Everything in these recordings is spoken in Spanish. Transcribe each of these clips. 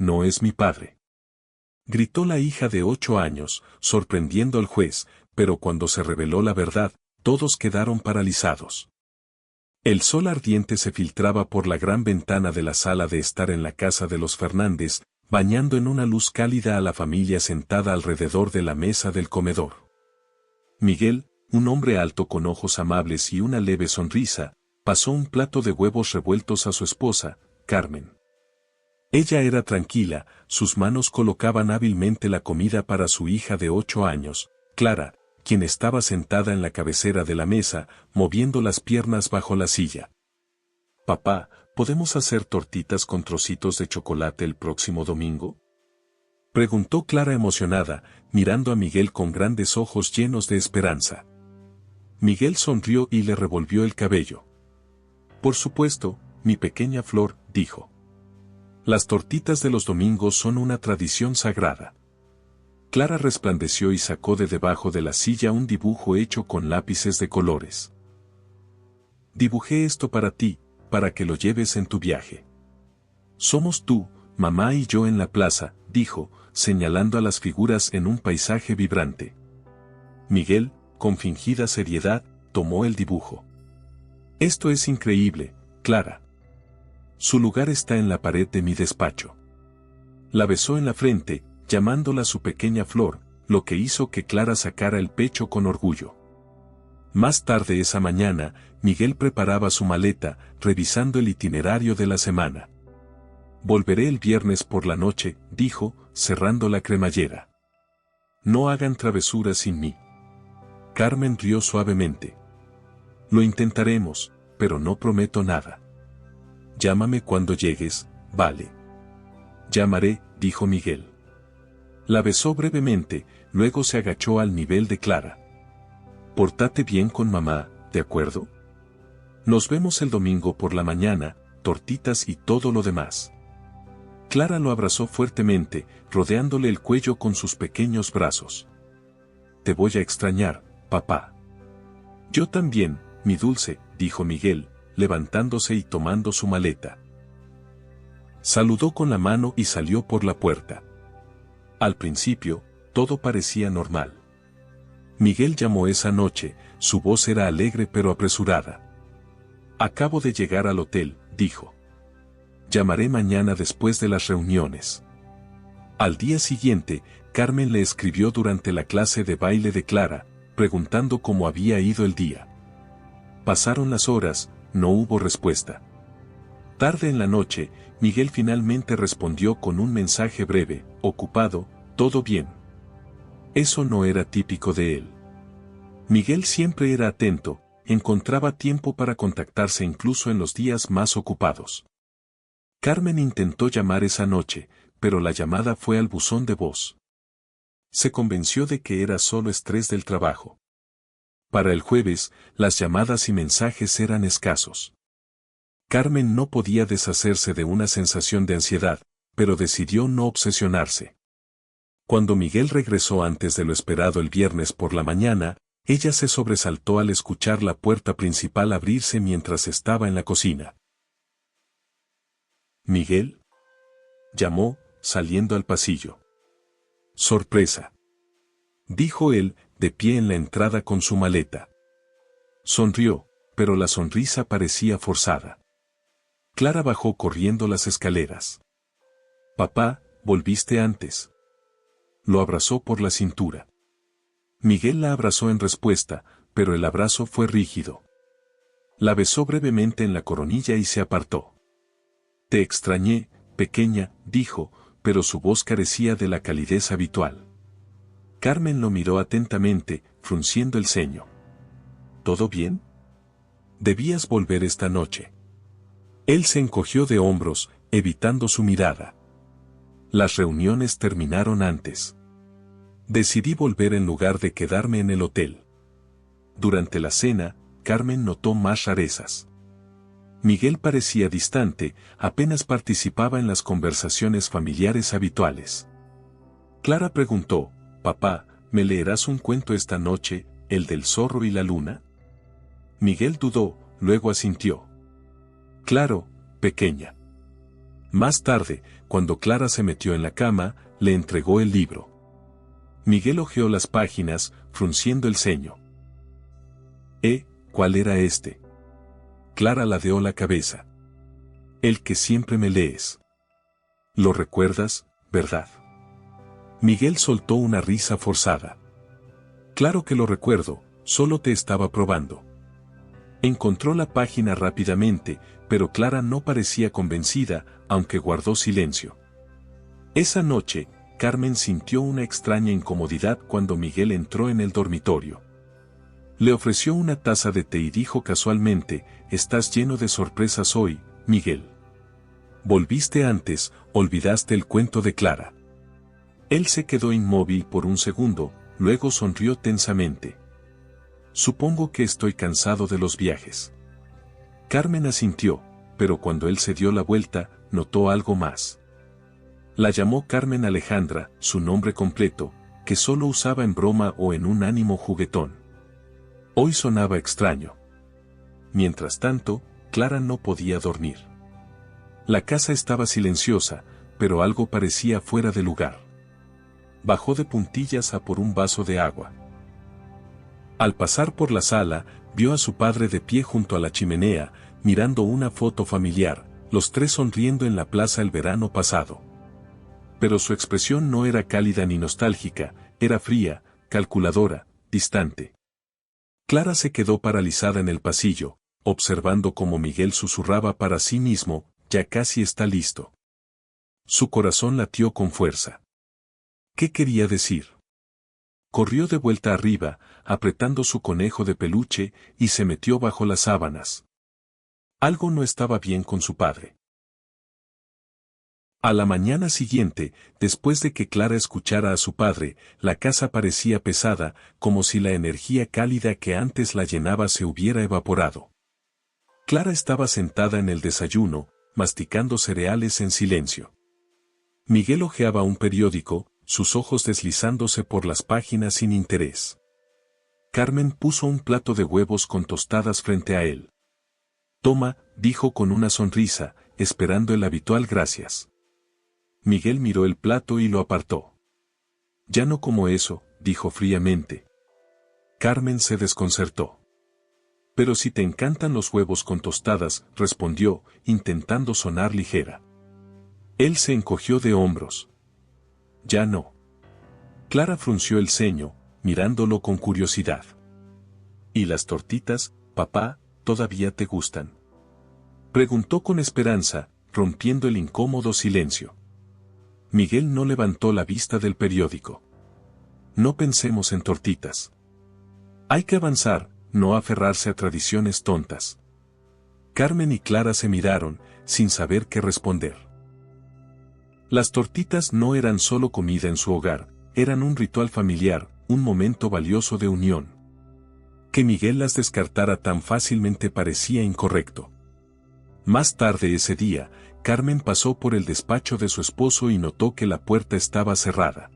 no es mi padre. Gritó la hija de 8 años, sorprendiendo al juez, pero cuando se reveló la verdad, todos quedaron paralizados. El sol ardiente se filtraba por la gran ventana de la sala de estar en la casa de los Fernández, bañando en una luz cálida a la familia sentada alrededor de la mesa del comedor. Miguel, un hombre alto con ojos amables y una leve sonrisa, pasó un plato de huevos revueltos a su esposa, Carmen. Ella era tranquila, sus manos colocaban hábilmente la comida para su hija de 8 años, Clara, quien estaba sentada en la cabecera de la mesa, moviendo las piernas bajo la silla. «Papá, ¿podemos hacer tortitas con trocitos de chocolate el próximo domingo?», preguntó Clara emocionada, mirando a Miguel con grandes ojos llenos de esperanza. Miguel sonrió y le revolvió el cabello. «Por supuesto, mi pequeña Flor», dijo. «Las tortitas de los domingos son una tradición sagrada». Clara resplandeció y sacó de debajo de la silla un dibujo hecho con lápices de colores. «Dibujé esto para ti, para que lo lleves en tu viaje. Somos tú, mamá y yo en la plaza», dijo, señalando a las figuras en un paisaje vibrante. Miguel, con fingida seriedad, tomó el dibujo. «Esto es increíble, Clara. Su lugar está en la pared de mi despacho». La besó en la frente, llamándola su pequeña Flor, lo que hizo que Clara sacara el pecho con orgullo. Más tarde esa mañana, Miguel preparaba su maleta, revisando el itinerario de la semana. «Volveré el viernes por la noche», dijo, cerrando la cremallera. «No hagan travesuras sin mí». Carmen rió suavemente. «Lo intentaremos, pero no prometo nada. Llámame cuando llegues, ¿vale?» «Llamaré», dijo Miguel. La besó brevemente, luego se agachó al nivel de Clara. «Pórtate bien con mamá, ¿de acuerdo? Nos vemos el domingo por la mañana, tortitas y todo lo demás». Clara lo abrazó fuertemente, rodeándole el cuello con sus pequeños brazos. «Te voy a extrañar, papá». «Yo también, mi dulce», dijo Miguel, levantándose y tomando su maleta. Saludó con la mano y salió por la puerta. Al principio, todo parecía normal. Miguel llamó esa noche, su voz era alegre pero apresurada. «Acabo de llegar al hotel», dijo. «Llamaré mañana después de las reuniones». Al día siguiente, Carmen le escribió durante la clase de baile de Clara, preguntando cómo había ido el día. Pasaron las horas, no hubo respuesta. Tarde en la noche, Miguel finalmente respondió con un mensaje breve: «Ocupado, todo bien». Eso no era típico de él. Miguel siempre era atento, encontraba tiempo para contactarse incluso en los días más ocupados. Carmen intentó llamar esa noche, pero la llamada fue al buzón de voz. Se convenció de que era solo estrés del trabajo. Para el jueves, las llamadas y mensajes eran escasos. Carmen no podía deshacerse de una sensación de ansiedad, pero decidió no obsesionarse. Cuando Miguel regresó antes de lo esperado el viernes por la mañana, ella se sobresaltó al escuchar la puerta principal abrirse mientras estaba en la cocina. «¿Miguel?», llamó, saliendo al pasillo. «Sorpresa», dijo él, de pie en la entrada con su maleta. Sonrió, pero la sonrisa parecía forzada. Clara bajó corriendo las escaleras. «Papá, volviste antes». Lo abrazó por la cintura. Miguel la abrazó en respuesta, pero el abrazo fue rígido. La besó brevemente en la coronilla y se apartó. «Te extrañé, pequeña», dijo, pero su voz carecía de la calidez habitual. Carmen lo miró atentamente, frunciendo el ceño. «¿Todo bien? Debías volver esta noche». Él se encogió de hombros, evitando su mirada. «Las reuniones terminaron antes. Decidí volver en lugar de quedarme en el hotel». Durante la cena, Carmen notó más rarezas. Miguel parecía distante, apenas participaba en las conversaciones familiares habituales. Clara preguntó: «Papá, ¿me leerás un cuento esta noche, el del zorro y la luna?». Miguel dudó, luego asintió. «Claro, pequeña». Más tarde, Cuando Clara se metió en la cama, le entregó el libro. Miguel hojeó las páginas, frunciendo el ceño. ¿Cuál era este? Clara ladeó la cabeza. El que siempre me lees. ¿Lo recuerdas, verdad? Miguel soltó una risa forzada. Claro que lo recuerdo, solo te estaba probando. Encontró la página rápidamente, pero Clara no parecía convencida, aunque guardó silencio. Esa noche, Carmen sintió una extraña incomodidad cuando Miguel entró en el dormitorio. Le ofreció una taza de té y dijo casualmente: «Estás lleno de sorpresas hoy, Miguel. Volviste antes, olvidaste el cuento de Clara». Él se quedó inmóvil por un segundo, luego sonrió tensamente. «Supongo que estoy cansado de los viajes». Carmen asintió, pero cuando él se dio la vuelta, notó algo más. La llamó Carmen Alejandra, su nombre completo, que solo usaba en broma o en un ánimo juguetón. Hoy sonaba extraño. Mientras tanto, Clara no podía dormir. La casa estaba silenciosa, pero algo parecía fuera de lugar. Bajó de puntillas a por un vaso de agua. Al pasar por la sala, vio a su padre de pie junto a la chimenea, mirando una foto familiar, los tres sonriendo en la plaza el verano pasado. Pero su expresión no era cálida ni nostálgica, era fría, calculadora, distante. Clara se quedó paralizada en el pasillo, observando cómo Miguel susurraba para sí mismo: «Ya casi está listo». Su corazón latió con fuerza. ¿Qué quería decir? Corrió de vuelta arriba, apretando su conejo de peluche, y se metió bajo las sábanas. Algo no estaba bien con su padre. A la mañana siguiente, después de que Clara escuchara a su padre, la casa parecía pesada, como si la energía cálida que antes la llenaba se hubiera evaporado. Clara estaba sentada en el desayuno, masticando cereales en silencio. Miguel hojeaba un periódico, sus ojos deslizándose por las páginas sin interés. Carmen puso un plato de huevos con tostadas frente a él. «Toma», dijo con una sonrisa, esperando el habitual gracias. Miguel miró el plato y lo apartó. «Ya no como eso», dijo fríamente. Carmen se desconcertó. «Pero si te encantan los huevos con tostadas», respondió, intentando sonar ligera. Él se encogió de hombros. «Ya no». Clara frunció el ceño, mirándolo con curiosidad. «¿Y las tortitas, papá, todavía te gustan?», preguntó con esperanza, rompiendo el incómodo silencio. Miguel no levantó la vista del periódico. «No pensemos en tortitas. Hay que avanzar, no aferrarse a tradiciones tontas». Carmen y Clara se miraron, sin saber qué responder. Las tortitas no eran solo comida en su hogar, eran un ritual familiar, un momento valioso de unión. Que Miguel las descartara tan fácilmente parecía incorrecto. Más tarde ese día, Carmen pasó por el despacho de su esposo y notó que la puerta estaba cerrada.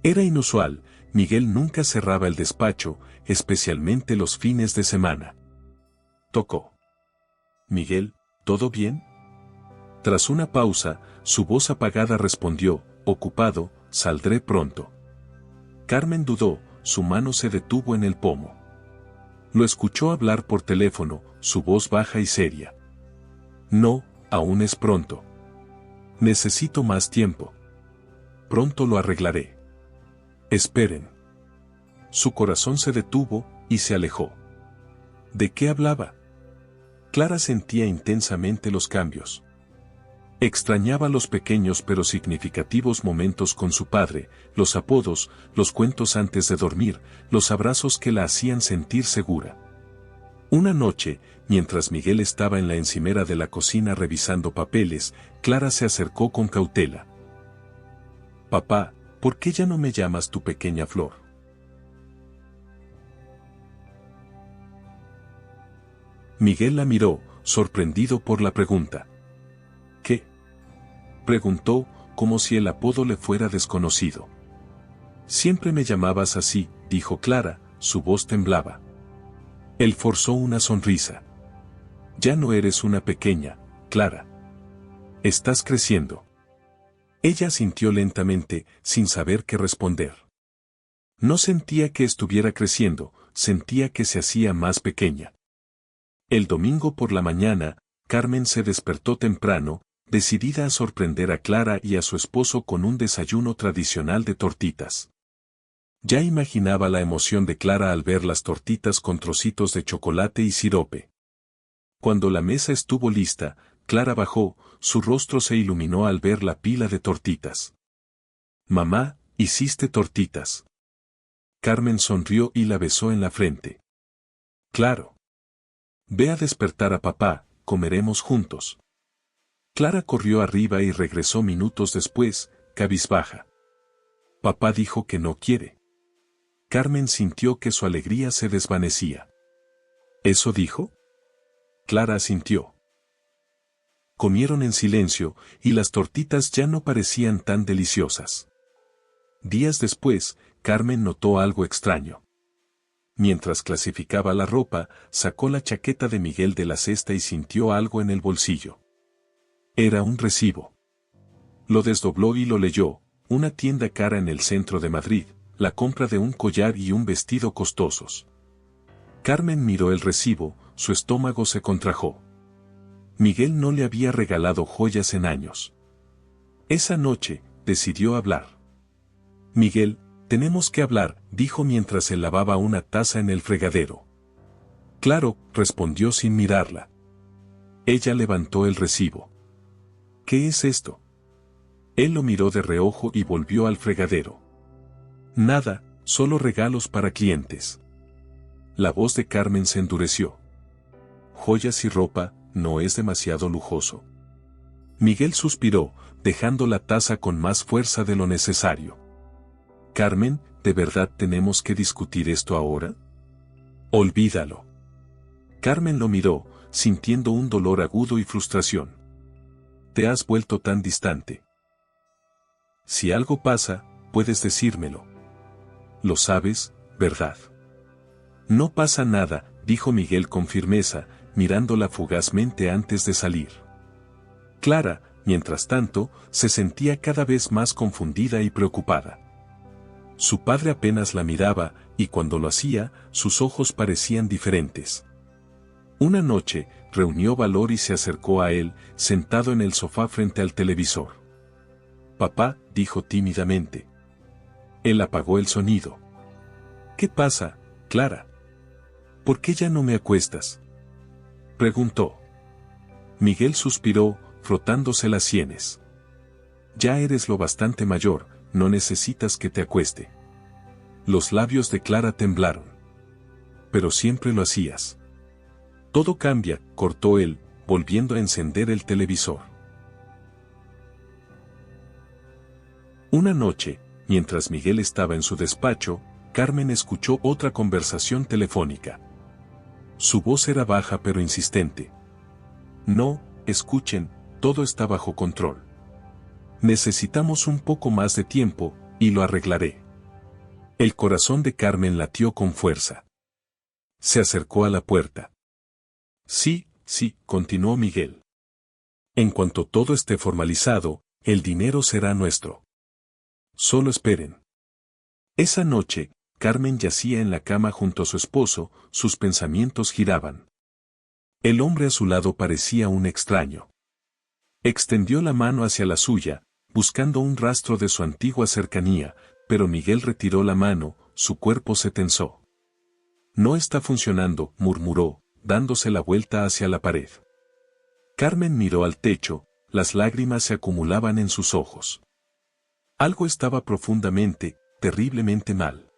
Era inusual, Miguel nunca cerraba el despacho, especialmente los fines de semana. Tocó. «Miguel, ¿todo bien?». Tras una pausa, su voz apagada respondió: «Ocupado, saldré pronto». Carmen dudó, su mano se detuvo en el pomo. Lo escuchó hablar por teléfono, su voz baja y seria. «No, aún es pronto. Necesito más tiempo. Pronto lo arreglaré. Esperen». Su corazón se detuvo, y se alejó. ¿De qué hablaba? Clara sentía intensamente los cambios. Extrañaba los pequeños pero significativos momentos con su padre, los apodos, los cuentos antes de dormir, los abrazos que la hacían sentir segura. Una noche, mientras Miguel estaba en la encimera de la cocina revisando papeles, Clara se acercó con cautela. «Papá, ¿por qué ya no me llamas tu pequeña flor?». Miguel la miró, sorprendido por la pregunta. «¿Qué?», preguntó, como si el apodo le fuera desconocido. «Siempre me llamabas así», dijo Clara, su voz temblaba. Él forzó una sonrisa. «Ya no eres una pequeña, Clara. Estás creciendo». Ella asintió lentamente, sin saber qué responder. No sentía que estuviera creciendo, sentía que se hacía más pequeña. El domingo por la mañana, Carmen se despertó temprano, decidida a sorprender a Clara y a su esposo con un desayuno tradicional de tortitas. Ya imaginaba la emoción de Clara al ver las tortitas con trocitos de chocolate y sirope. Cuando la mesa estuvo lista, Clara bajó, su rostro se iluminó al ver la pila de tortitas. «Mamá, hiciste tortitas». Carmen sonrió y la besó en la frente. «Claro. Ve a despertar a papá, comeremos juntos». Clara corrió arriba y regresó minutos después, cabizbaja. «Papá dijo que no quiere». Carmen sintió que su alegría se desvanecía. ¿Eso dijo? Clara asintió. Comieron en silencio, y las tortitas ya no parecían tan deliciosas. Días después, Carmen notó algo extraño. Mientras clasificaba la ropa, sacó la chaqueta de Miguel de la cesta y sintió algo en el bolsillo. Era un recibo. Lo desdobló y lo leyó: una tienda cara en el centro de Madrid, la compra de un collar y un vestido costosos. Carmen miró el recibo, su estómago se contrajo. Miguel no le había regalado joyas en años. Esa noche, decidió hablar. «Miguel, tenemos que hablar», dijo mientras se lavaba una taza en el fregadero. «Claro», respondió sin mirarla. Ella levantó el recibo. «¿Qué es esto?» Él lo miró de reojo y volvió al fregadero. «Nada, solo regalos para clientes». La voz de Carmen se endureció. «Joyas y ropa, ¿no es demasiado lujoso?» Miguel suspiró, dejando la taza con más fuerza de lo necesario. «Carmen, ¿de verdad tenemos que discutir esto ahora?» «Olvídalo». Carmen lo miró, sintiendo un dolor agudo y frustración. «Te has vuelto tan distante. Si algo pasa, puedes decírmelo. Lo sabes, ¿verdad?» «No pasa nada», dijo Miguel con firmeza, mirándola fugazmente antes de salir. Clara, mientras tanto, se sentía cada vez más confundida y preocupada. Su padre apenas la miraba, y cuando lo hacía, sus ojos parecían diferentes. Una noche, reunió valor y se acercó a él, sentado en el sofá frente al televisor. «Papá», dijo tímidamente. Él apagó el sonido. «¿Qué pasa, Clara? ¿Por qué ya no me acuestas?», preguntó. Miguel suspiró, frotándose las sienes. «Ya eres lo bastante mayor, no necesitas que te acueste». Los labios de Clara temblaron. «Pero siempre lo hacías». «Todo cambia», cortó él, volviendo a encender el televisor. Una noche, mientras Miguel estaba en su despacho, Carmen escuchó otra conversación telefónica. Su voz era baja pero insistente. «No, escuchen, todo está bajo control. Necesitamos un poco más de tiempo, y lo arreglaré». El corazón de Carmen latió con fuerza. Se acercó a la puerta. «Sí, sí», continuó Miguel. «En cuanto todo esté formalizado, el dinero será nuestro. Solo esperen». Esa noche, Carmen yacía en la cama junto a su esposo, sus pensamientos giraban. El hombre a su lado parecía un extraño. Extendió la mano hacia la suya, buscando un rastro de su antigua cercanía, pero Miguel retiró la mano, su cuerpo se tensó. «No está funcionando», murmuró, dándose la vuelta hacia la pared. Carmen miró al techo, las lágrimas se acumulaban en sus ojos. Algo estaba profundamente, terriblemente mal.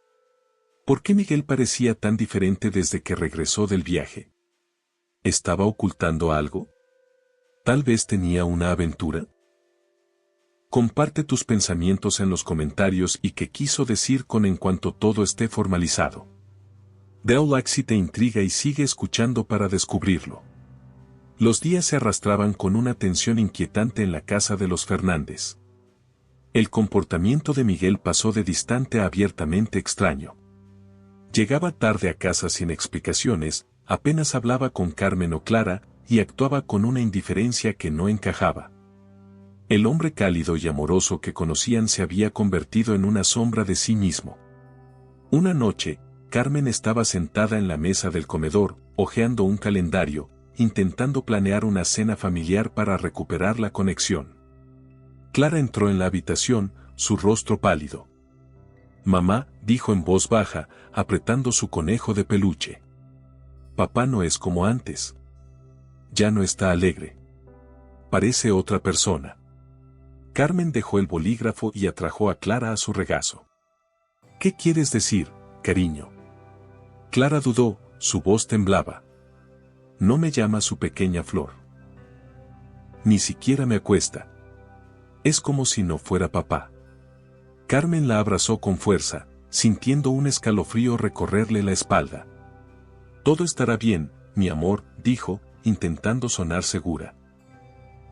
¿Por qué Miguel parecía tan diferente desde que regresó del viaje? ¿Estaba ocultando algo? ¿Tal vez tenía una aventura? Comparte tus pensamientos en los comentarios y qué quiso decir con «en cuanto todo esté formalizado». Da like si te intriga y sigue escuchando para descubrirlo. Los días se arrastraban con una tensión inquietante en la casa de los Fernández. El comportamiento de Miguel pasó de distante a abiertamente extraño. Llegaba tarde a casa sin explicaciones, apenas hablaba con Carmen o Clara, y actuaba con una indiferencia que no encajaba. El hombre cálido y amoroso que conocían se había convertido en una sombra de sí mismo. Una noche, Carmen estaba sentada en la mesa del comedor, hojeando un calendario, intentando planear una cena familiar para recuperar la conexión. Clara entró en la habitación, su rostro pálido. «Mamá», dijo en voz baja, apretando su conejo de peluche. «Papá no es como antes. Ya no está alegre. Parece otra persona». Carmen dejó el bolígrafo y atrajo a Clara a su regazo. «¿Qué quieres decir, cariño?» Clara dudó, su voz temblaba. «No me llama su pequeña flor. Ni siquiera me acuesta. Es como si no fuera papá». Carmen la abrazó con fuerza, sintiendo un escalofrío recorrerle la espalda. «Todo estará bien, mi amor», dijo, intentando sonar segura.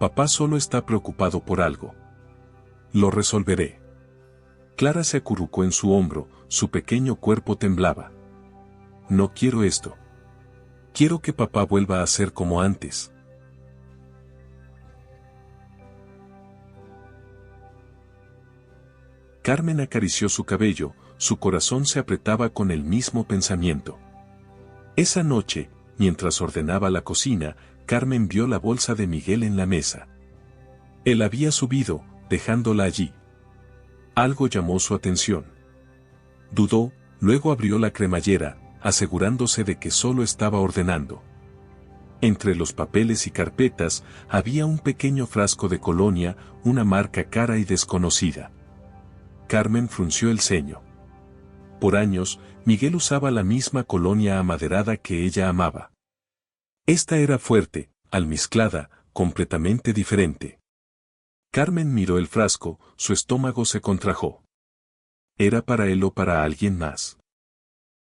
«Papá solo está preocupado por algo. Lo resolveré». Clara se acurrucó en su hombro, su pequeño cuerpo temblaba. «No quiero esto. Quiero que papá vuelva a ser como antes». Carmen acarició su cabello, su corazón se apretaba con el mismo pensamiento. Esa noche, mientras ordenaba la cocina, Carmen vio la bolsa de Miguel en la mesa. Él había subido, dejándola allí. Algo llamó su atención. Dudó, luego abrió la cremallera, asegurándose de que solo estaba ordenando. Entre los papeles y carpetas había un pequeño frasco de colonia, una marca cara y desconocida. Carmen frunció el ceño. Por años, Miguel usaba la misma colonia amaderada que ella amaba. Esta era fuerte, almizclada, completamente diferente. Carmen miró el frasco, su estómago se contrajo. ¿Era para él o para alguien más?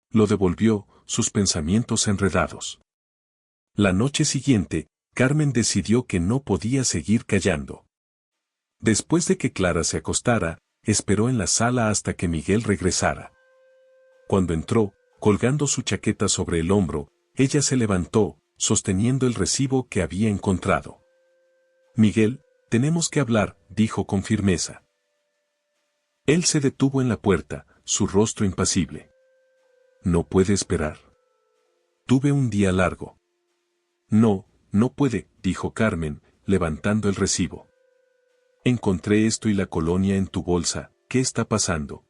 Lo devolvió, sus pensamientos enredados. La noche siguiente, Carmen decidió que no podía seguir callando. Después de que Clara se acostara, esperó en la sala hasta que Miguel regresara. Cuando entró, colgando su chaqueta sobre el hombro, ella se levantó, sosteniendo el recibo que había encontrado. «Miguel, tenemos que hablar», dijo con firmeza. Él se detuvo en la puerta, su rostro impasible. «No puede esperar. Tuve un día largo». «No, no puede», dijo Carmen, levantando el recibo. «Encontré esto y la colonia en tu bolsa, ¿qué está pasando?»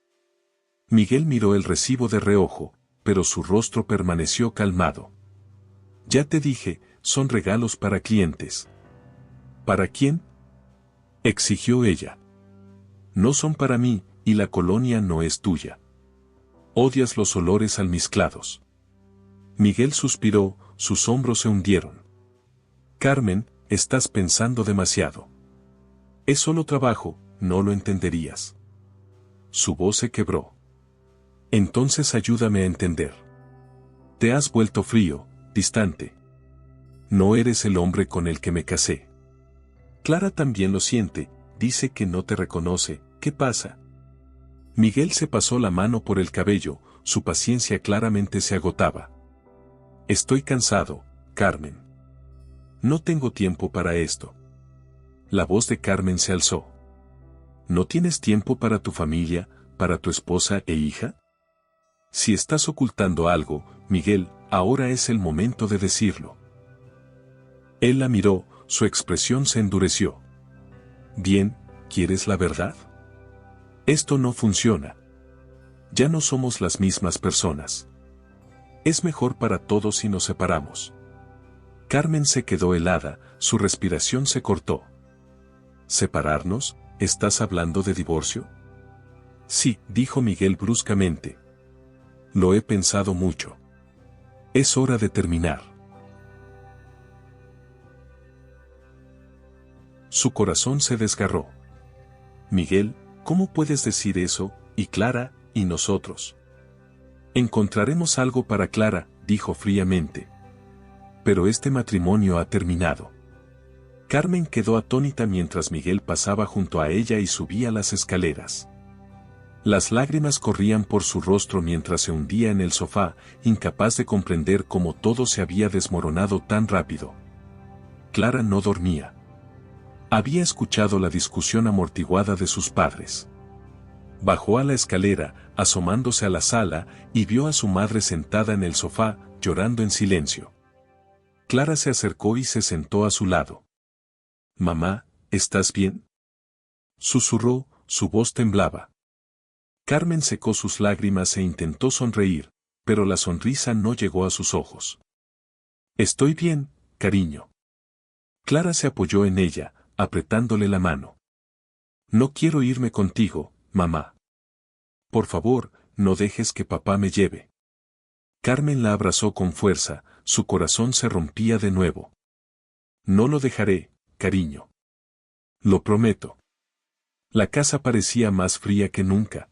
Miguel miró el recibo de reojo, pero su rostro permaneció calmado. «Ya te dije, son regalos para clientes». «¿Para quién?», exigió ella. «No son para mí, y la colonia no es tuya. Odias los olores almizclados». Miguel suspiró, sus hombros se hundieron. «Carmen, estás pensando demasiado. Es solo trabajo, no lo entenderías». Su voz se quebró. «Entonces ayúdame a entender. Te has vuelto frío, distante. No eres el hombre con el que me casé. Clara también lo siente, dice que no te reconoce, ¿qué pasa?». Miguel se pasó la mano por el cabello, su paciencia claramente se agotaba. «Estoy cansado, Carmen. No tengo tiempo para esto». La voz de Carmen se alzó. «¿No tienes tiempo para tu familia, para tu esposa e hija? Si estás ocultando algo, Miguel, ahora es el momento de decirlo». Él la miró, su expresión se endureció. «Bien, ¿quieres la verdad? Esto no funciona. Ya no somos las mismas personas. Es mejor para todos si nos separamos». Carmen se quedó helada, su respiración se cortó. «¿Separarnos? ¿Estás hablando de divorcio?». «Sí», dijo Miguel bruscamente. «Lo he pensado mucho. Es hora de terminar». Su corazón se desgarró. «Miguel, ¿cómo puedes decir eso? Y Clara, y nosotros». «Encontraremos algo para Clara», dijo fríamente. «Pero este matrimonio ha terminado». Carmen quedó atónita mientras Miguel pasaba junto a ella y subía las escaleras. Las lágrimas corrían por su rostro mientras se hundía en el sofá, incapaz de comprender cómo todo se había desmoronado tan rápido. Clara no dormía. Había escuchado la discusión amortiguada de sus padres. Bajó a la escalera, asomándose a la sala, y vio a su madre sentada en el sofá, llorando en silencio. Clara se acercó y se sentó a su lado. «Mamá, ¿estás bien?», susurró, su voz temblaba. Carmen secó sus lágrimas e intentó sonreír, pero la sonrisa no llegó a sus ojos. «Estoy bien, cariño». Clara se apoyó en ella, apretándole la mano. «No quiero irme contigo, mamá. Por favor, no dejes que papá me lleve». Carmen la abrazó con fuerza, su corazón se rompía de nuevo. «No lo dejaré, cariño. Lo prometo». La casa parecía más fría que nunca.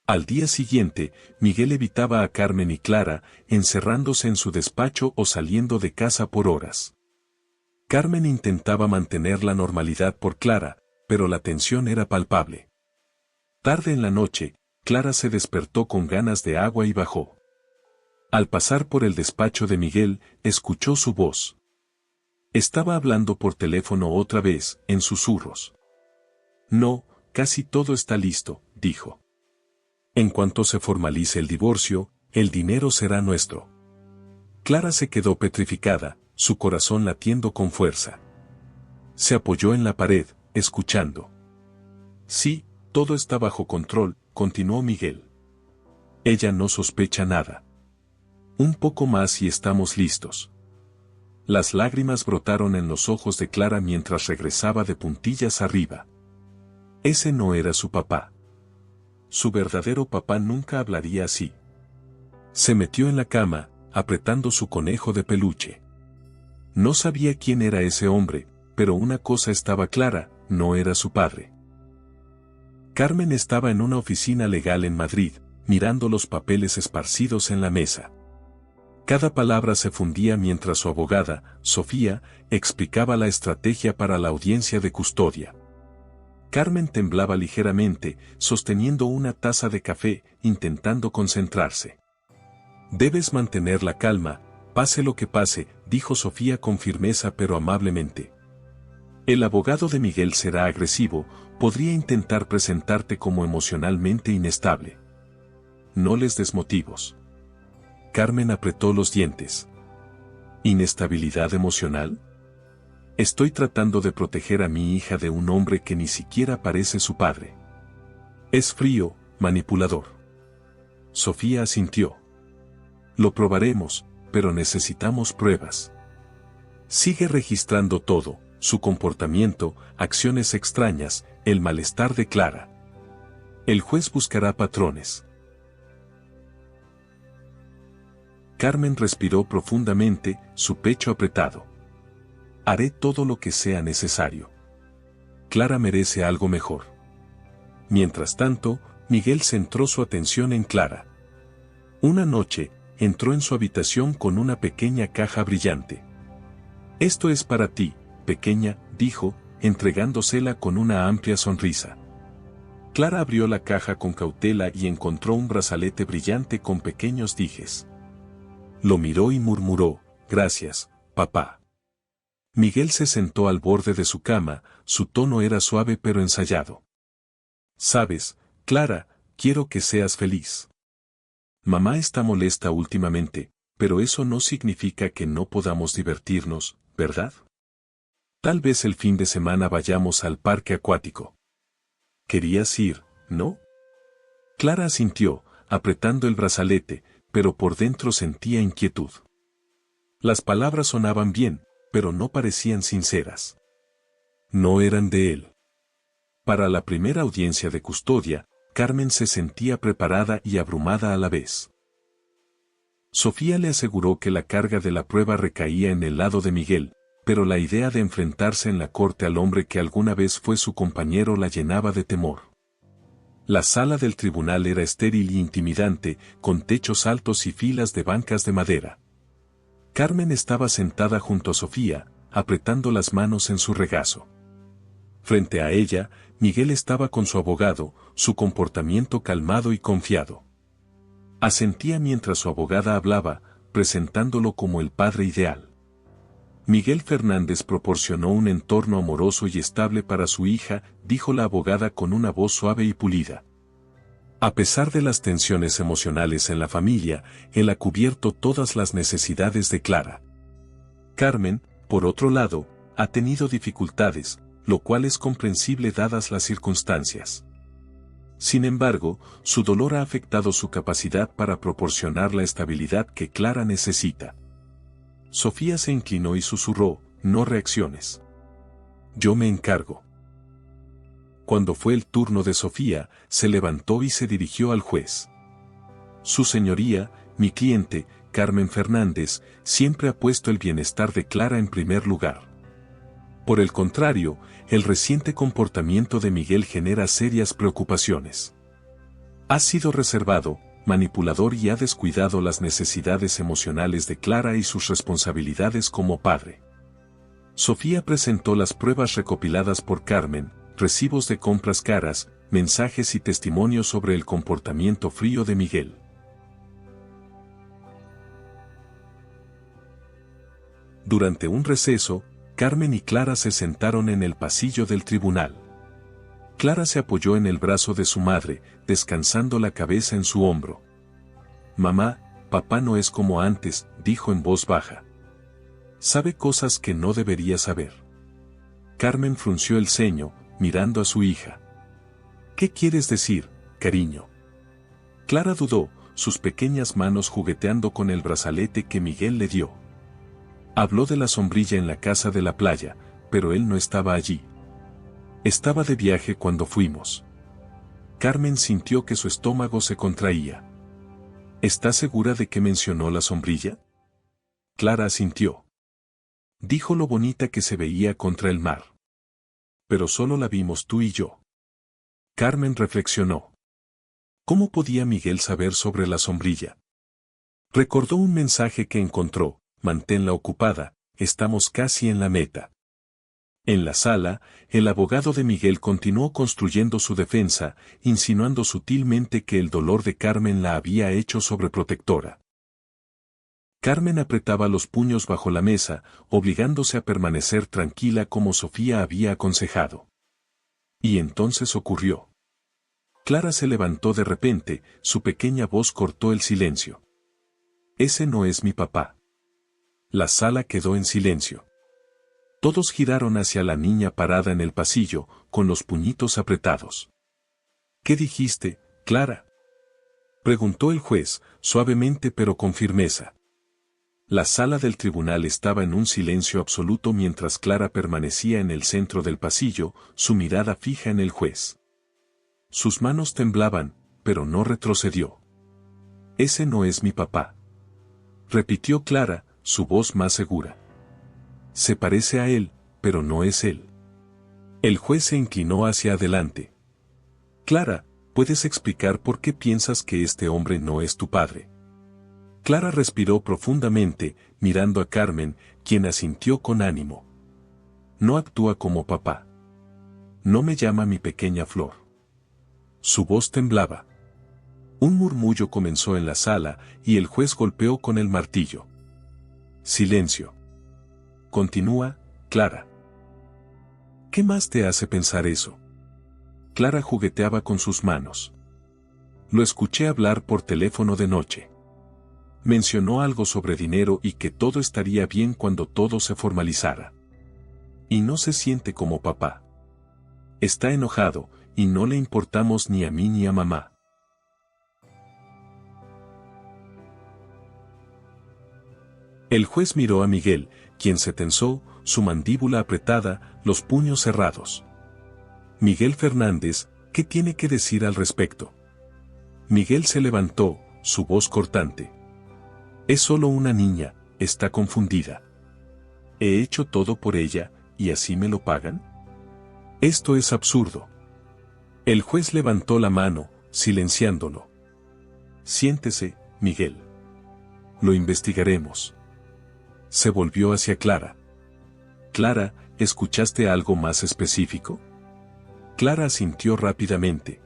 Al día siguiente, Miguel evitaba a Carmen y Clara, encerrándose en su despacho o saliendo de casa por horas. Carmen intentaba mantener la normalidad por Clara, pero la tensión era palpable. Tarde en la noche, Clara se despertó con ganas de agua y bajó. Al pasar por el despacho de Miguel, escuchó su voz. Estaba hablando por teléfono otra vez, en susurros. «No, casi todo está listo», dijo. «En cuanto se formalice el divorcio, el dinero será nuestro». Clara se quedó petrificada, su corazón latiendo con fuerza. Se apoyó en la pared, escuchando. «Sí, todo está bajo control», continuó Miguel. «Ella no sospecha nada. Un poco más y estamos listos». Las lágrimas brotaron en los ojos de Clara mientras regresaba de puntillas arriba. Ese no era su papá. Su verdadero papá nunca hablaría así. Se metió en la cama, apretando su conejo de peluche. No sabía quién era ese hombre, pero una cosa estaba clara, no era su padre. Carmen estaba en una oficina legal en Madrid, mirando los papeles esparcidos en la mesa. Cada palabra se fundía mientras su abogada, Sofía, explicaba la estrategia para la audiencia de custodia. Carmen temblaba ligeramente, sosteniendo una taza de café, intentando concentrarse. «Debes mantener la calma, pase lo que pase», dijo Sofía con firmeza pero amablemente. «El abogado de Miguel será agresivo, podría intentar presentarte como emocionalmente inestable. No les des motivos». Carmen apretó los dientes. ¿Inestabilidad emocional? Estoy tratando de proteger a mi hija de un hombre que ni siquiera parece su padre. Es frío, manipulador. Sofía asintió. Lo probaremos, pero necesitamos pruebas. Sigue registrando todo, su comportamiento, acciones extrañas, el malestar de Clara. El juez buscará patrones. Carmen respiró profundamente, su pecho apretado. Haré todo lo que sea necesario. Clara merece algo mejor. Mientras tanto, Miguel centró su atención en Clara. Una noche, entró en su habitación con una pequeña caja brillante. «Esto es para ti, pequeña», dijo, entregándosela con una amplia sonrisa. Clara abrió la caja con cautela y encontró un brazalete brillante con pequeños dijes. Lo miró y murmuró, «Gracias, papá». Miguel se sentó al borde de su cama, su tono era suave pero ensayado. «Sabes, Clara, quiero que seas feliz. Mamá está molesta últimamente, pero eso no significa que no podamos divertirnos, ¿verdad? Tal vez el fin de semana vayamos al parque acuático. ¿Querías ir, no?» Clara asintió, apretando el brazalete, pero por dentro sentía inquietud. Las palabras sonaban bien, pero no parecían sinceras. No eran de él. Para la primera audiencia de custodia, Carmen se sentía preparada y abrumada a la vez. Sofía le aseguró que la carga de la prueba recaía en el lado de Miguel, pero la idea de enfrentarse en la corte al hombre que alguna vez fue su compañero la llenaba de temor. La sala del tribunal era estéril y intimidante, con techos altos y filas de bancas de madera. Carmen estaba sentada junto a Sofía, apretando las manos en su regazo. Frente a ella, Miguel estaba con su abogado, su comportamiento calmado y confiado. Asentía mientras su abogada hablaba, presentándolo como el padre ideal. Miguel Fernández proporcionó un entorno amoroso y estable para su hija, dijo la abogada con una voz suave y pulida. A pesar de las tensiones emocionales en la familia, él ha cubierto todas las necesidades de Clara. Carmen, por otro lado, ha tenido dificultades, lo cual es comprensible dadas las circunstancias. Sin embargo, su dolor ha afectado su capacidad para proporcionar la estabilidad que Clara necesita. Sofía se inclinó y susurró, no reacciones. Yo me encargo. Cuando fue el turno de Sofía, se levantó y se dirigió al juez. Su señoría, mi cliente, Carmen Fernández, siempre ha puesto el bienestar de Clara en primer lugar. Por el contrario, el reciente comportamiento de Miguel genera serias preocupaciones. Ha sido reservado, manipulador y ha descuidado las necesidades emocionales de Clara y sus responsabilidades como padre. Sofía presentó las pruebas recopiladas por Carmen, recibos de compras caras, mensajes y testimonios sobre el comportamiento frío de Miguel. Durante un receso, Carmen y Clara se sentaron en el pasillo del tribunal. Clara se apoyó en el brazo de su madre, descansando la cabeza en su hombro. Mamá, papá no es como antes, dijo en voz baja. Sabe cosas que no debería saber. Carmen frunció el ceño, mirando a su hija. ¿Qué quieres decir, cariño? Clara dudó, sus pequeñas manos jugueteando con el brazalete que Miguel le dio. Habló de la sombrilla en la casa de la playa, pero él no estaba allí. Estaba de viaje cuando fuimos. Carmen sintió que su estómago se contraía. ¿Está segura de que mencionó la sombrilla? Clara asintió. Dijo lo bonita que se veía contra el mar. Pero solo la vimos tú y yo. Carmen reflexionó. ¿Cómo podía Miguel saber sobre la sombrilla? Recordó un mensaje que encontró. Manténla ocupada, estamos casi en la meta. En la sala, el abogado de Miguel continuó construyendo su defensa, insinuando sutilmente que el dolor de Carmen la había hecho sobreprotectora. Carmen apretaba los puños bajo la mesa, obligándose a permanecer tranquila como Sofía había aconsejado. Y entonces ocurrió. Clara se levantó de repente, su pequeña voz cortó el silencio. Ese no es mi papá. La sala quedó en silencio. Todos giraron hacia la niña parada en el pasillo, con los puñitos apretados. ¿Qué dijiste, Clara? Preguntó el juez, suavemente pero con firmeza. La sala del tribunal estaba en un silencio absoluto mientras Clara permanecía en el centro del pasillo, su mirada fija en el juez. Sus manos temblaban, pero no retrocedió. Ese no es mi papá. Repitió Clara, su voz más segura. Se parece a él, pero no es él. El juez se inclinó hacia adelante. Clara, ¿puedes explicar por qué piensas que este hombre no es tu padre? Clara respiró profundamente, mirando a Carmen, quien asintió con ánimo. No actúa como papá. No me llama mi pequeña flor. Su voz temblaba. Un murmullo comenzó en la sala, y el juez golpeó con el martillo. Silencio. Continúa, Clara. ¿Qué más te hace pensar eso? Clara jugueteaba con sus manos. Lo escuché hablar por teléfono de noche. Mencionó algo sobre dinero y que todo estaría bien cuando todo se formalizara. Y no se siente como papá. Está enojado, y no le importamos ni a mí ni a mamá. El juez miró a Miguel, quien se tensó, su mandíbula apretada, los puños cerrados. Miguel Fernández, ¿qué tiene que decir al respecto? Miguel se levantó, su voz cortante. Es solo una niña, está confundida. He hecho todo por ella, ¿y así me lo pagan? Esto es absurdo. El juez levantó la mano, silenciándolo. Siéntese, Miguel. Lo investigaremos. Se volvió hacia Clara. Clara, ¿escuchaste algo más específico? Clara asintió rápidamente.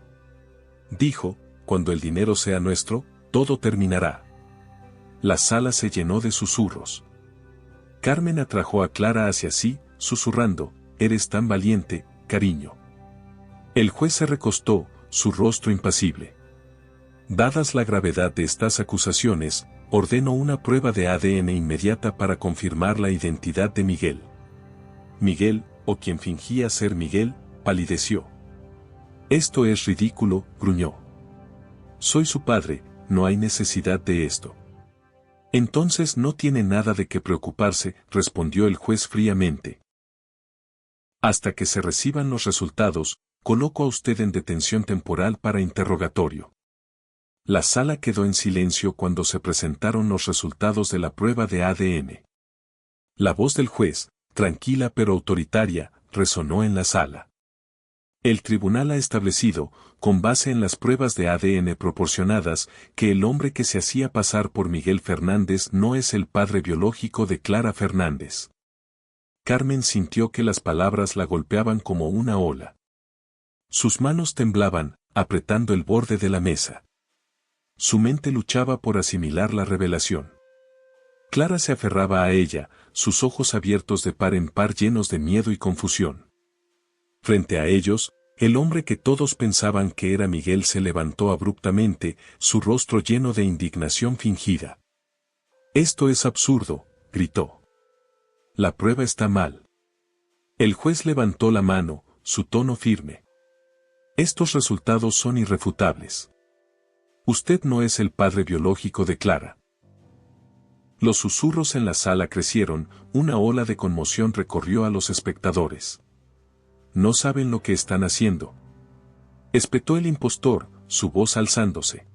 Dijo, cuando el dinero sea nuestro, todo terminará. La sala se llenó de susurros. Carmen atrajo a Clara hacia sí, susurrando, «Eres tan valiente, cariño». El juez se recostó, su rostro impasible. «Dadas la gravedad de estas acusaciones, ordeno una prueba de ADN inmediata para confirmar la identidad de Miguel». Miguel, o quien fingía ser Miguel, palideció. «Esto es ridículo», gruñó. «Soy su padre, no hay necesidad de esto». «Entonces no tiene nada de qué preocuparse», respondió el juez fríamente. «Hasta que se reciban los resultados, coloco a usted en detención temporal para interrogatorio». La sala quedó en silencio cuando se presentaron los resultados de la prueba de ADN. La voz del juez, tranquila pero autoritaria, resonó en la sala. El tribunal ha establecido, con base en las pruebas de ADN proporcionadas, que el hombre que se hacía pasar por Miguel Fernández no es el padre biológico de Clara Fernández. Carmen sintió que las palabras la golpeaban como una ola. Sus manos temblaban, apretando el borde de la mesa. Su mente luchaba por asimilar la revelación. Clara se aferraba a ella, sus ojos abiertos de par en par llenos de miedo y confusión. Frente a ellos, el hombre que todos pensaban que era Miguel se levantó abruptamente, su rostro lleno de indignación fingida. «Esto es absurdo», gritó. «La prueba está mal». El juez levantó la mano, su tono firme. «Estos resultados son irrefutables. Usted no es el padre biológico de Clara». Los susurros en la sala crecieron, una ola de conmoción recorrió a los espectadores. «No saben lo que están haciendo», espetó el impostor, su voz alzándose.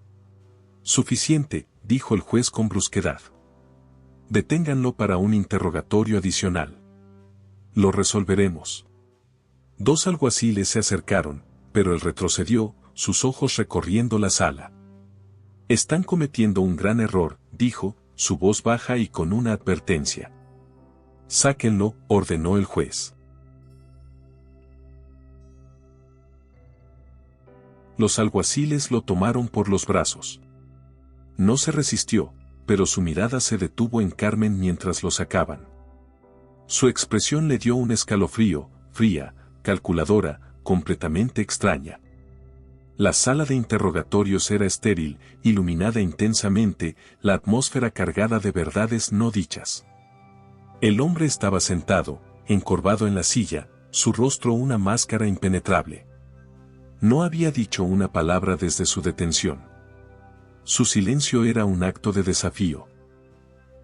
«Suficiente», dijo el juez con brusquedad. «Deténganlo para un interrogatorio adicional. Lo resolveremos». Dos alguaciles se acercaron, pero él retrocedió, sus ojos recorriendo la sala. «Están cometiendo un gran error», dijo, su voz baja y con una advertencia. «Sáquenlo», ordenó el juez. Los alguaciles lo tomaron por los brazos. No se resistió, pero su mirada se detuvo en Carmen mientras lo sacaban. Su expresión le dio un escalofrío, fría, calculadora, completamente extraña. La sala de interrogatorios era estéril, iluminada intensamente, la atmósfera cargada de verdades no dichas. El hombre estaba sentado, encorvado en la silla, su rostro una máscara impenetrable. No había dicho una palabra desde su detención. Su silencio era un acto de desafío.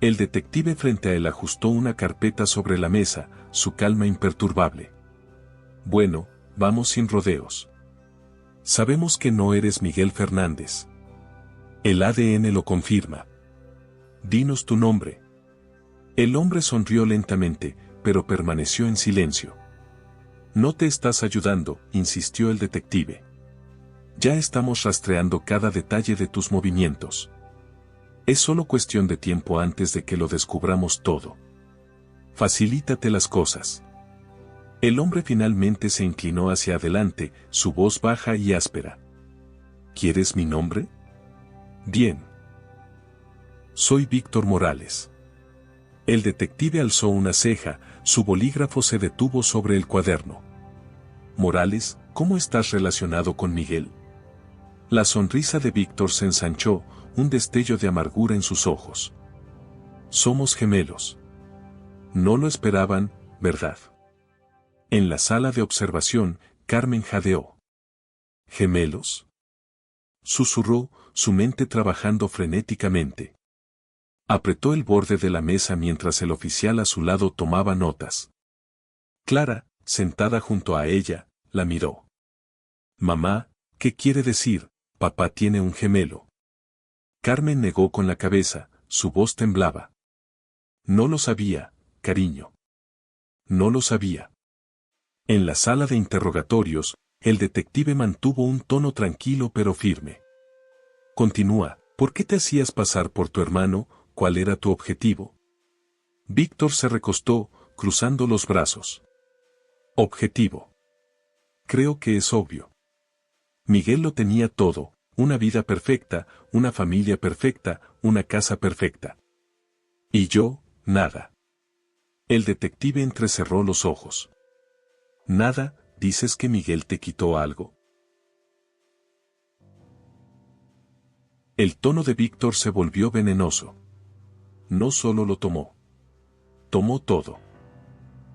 El detective frente a él ajustó una carpeta sobre la mesa, su calma imperturbable. «Bueno, vamos sin rodeos. Sabemos que no eres Miguel Fernández. El ADN lo confirma. Dinos tu nombre». El hombre sonrió lentamente, pero permaneció en silencio. «No te estás ayudando», insistió el detective. «Ya estamos rastreando cada detalle de tus movimientos. Es solo cuestión de tiempo antes de que lo descubramos todo. Facilítate las cosas». El hombre finalmente se inclinó hacia adelante, su voz baja y áspera. «¿Quieres mi nombre? Bien. Soy Víctor Morales». El detective alzó una ceja, su bolígrafo se detuvo sobre el cuaderno. «Morales, ¿cómo estás relacionado con Miguel?». La sonrisa de Víctor se ensanchó, un destello de amargura en sus ojos. «Somos gemelos». No lo esperaban, ¿verdad? En la sala de observación, Carmen jadeó. «¿Gemelos?», susurró, su mente trabajando frenéticamente. Apretó el borde de la mesa mientras el oficial a su lado tomaba notas. Clara, sentada junto a ella, la miró. «Mamá, ¿qué quiere decir? Papá tiene un gemelo». Carmen negó con la cabeza, su voz temblaba. «No lo sabía, cariño. No lo sabía». En la sala de interrogatorios, el detective mantuvo un tono tranquilo pero firme. «Continúa, ¿por qué te hacías pasar por tu hermano? ¿Cuál era tu objetivo?». Víctor se recostó, cruzando los brazos. «Objetivo. Creo que es obvio. Miguel lo tenía todo, una vida perfecta, una familia perfecta, una casa perfecta. Y yo, nada. El detective entrecerró los ojos. Nada, ¿dices que Miguel te quitó algo? El tono de Víctor se volvió venenoso. No solo lo tomó. Tomó todo.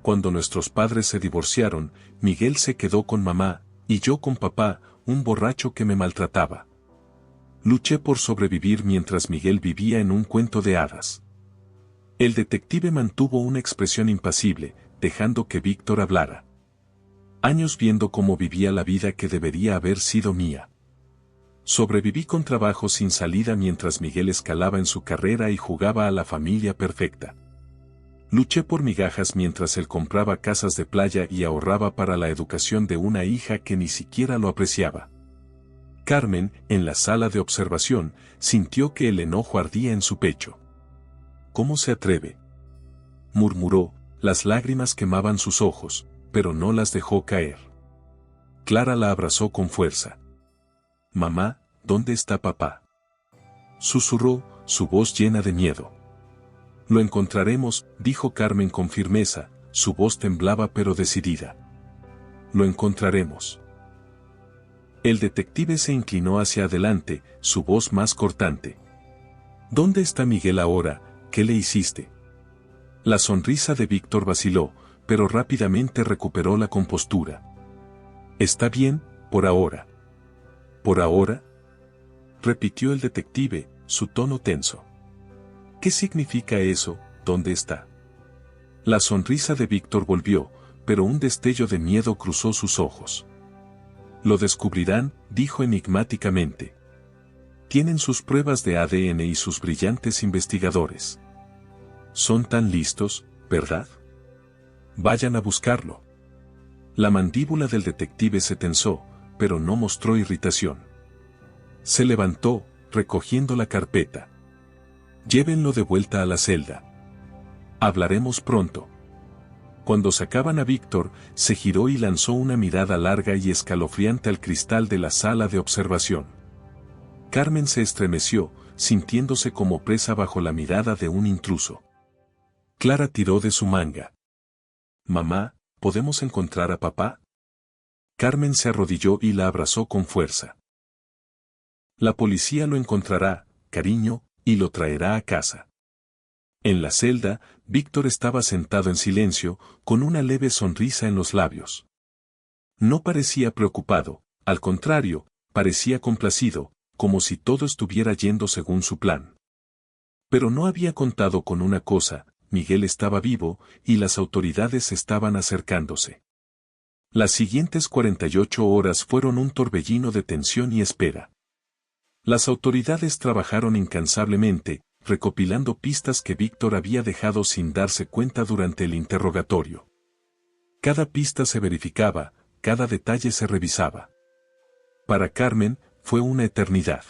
Cuando nuestros padres se divorciaron, Miguel se quedó con mamá, y yo con papá, un borracho que me maltrataba. Luché por sobrevivir mientras Miguel vivía en un cuento de hadas. El detective mantuvo una expresión impasible, dejando que Víctor hablara. Años viendo cómo vivía la vida que debería haber sido mía. Sobreviví con trabajo sin salida mientras Miguel escalaba en su carrera y jugaba a la familia perfecta. Luché por migajas mientras él compraba casas de playa y ahorraba para la educación de una hija que ni siquiera lo apreciaba. Carmen, en la sala de observación, sintió que el enojo ardía en su pecho. ¿Cómo se atreve?, murmuró, las lágrimas quemaban sus ojos, pero no las dejó caer. Clara la abrazó con fuerza. Mamá, ¿dónde está papá?, susurró, su voz llena de miedo. Lo encontraremos, dijo Carmen con firmeza, su voz temblaba pero decidida. Lo encontraremos. El detective se inclinó hacia adelante, su voz más cortante. ¿Dónde está Miguel ahora? ¿Qué le hiciste? La sonrisa de Víctor vaciló, pero rápidamente recuperó la compostura. Está bien, por ahora. ¿Por ahora?, repitió el detective, su tono tenso. ¿Qué significa eso? ¿Dónde está? La sonrisa de Víctor volvió, pero un destello de miedo cruzó sus ojos. Lo descubrirán, dijo enigmáticamente. Tienen sus pruebas de ADN y sus brillantes investigadores. Son tan listos, ¿verdad? Vayan a buscarlo. La mandíbula del detective se tensó, pero no mostró irritación. Se levantó, recogiendo la carpeta. Llévenlo de vuelta a la celda. Hablaremos pronto. Cuando sacaban a Víctor, se giró y lanzó una mirada larga y escalofriante al cristal de la sala de observación. Carmen se estremeció, sintiéndose como presa bajo la mirada de un intruso. Clara tiró de su manga. Mamá, ¿podemos encontrar a papá? Carmen se arrodilló y la abrazó con fuerza. La policía lo encontrará, cariño, y lo traerá a casa. En la celda, Víctor estaba sentado en silencio, con una leve sonrisa en los labios. No parecía preocupado, al contrario, parecía complacido, como si todo estuviera yendo según su plan. Pero no había contado con una cosa, Miguel estaba vivo, y las autoridades estaban acercándose. Las siguientes 48 horas fueron un torbellino de tensión y espera. Las autoridades trabajaron incansablemente, recopilando pistas que Víctor había dejado sin darse cuenta durante el interrogatorio. Cada pista se verificaba, cada detalle se revisaba. Para Carmen, fue una eternidad.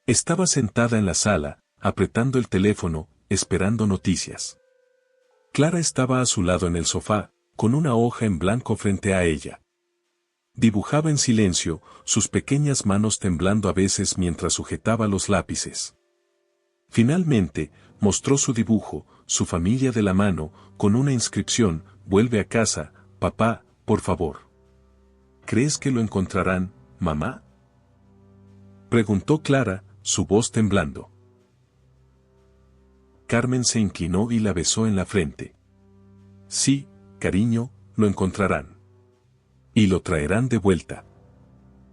Estaba sentada en la sala, apretando el teléfono, esperando noticias. Clara estaba a su lado en el sofá, con una hoja en blanco frente a ella. Dibujaba en silencio, sus pequeñas manos temblando a veces mientras sujetaba los lápices. Finalmente, mostró su dibujo, su familia de la mano, con una inscripción: vuelve a casa, papá, por favor. ¿Crees que lo encontrarán, mamá?, preguntó Clara, su voz temblando. Carmen se inclinó y la besó en la frente. Sí, cariño, lo encontrarán. Y lo traerán de vuelta.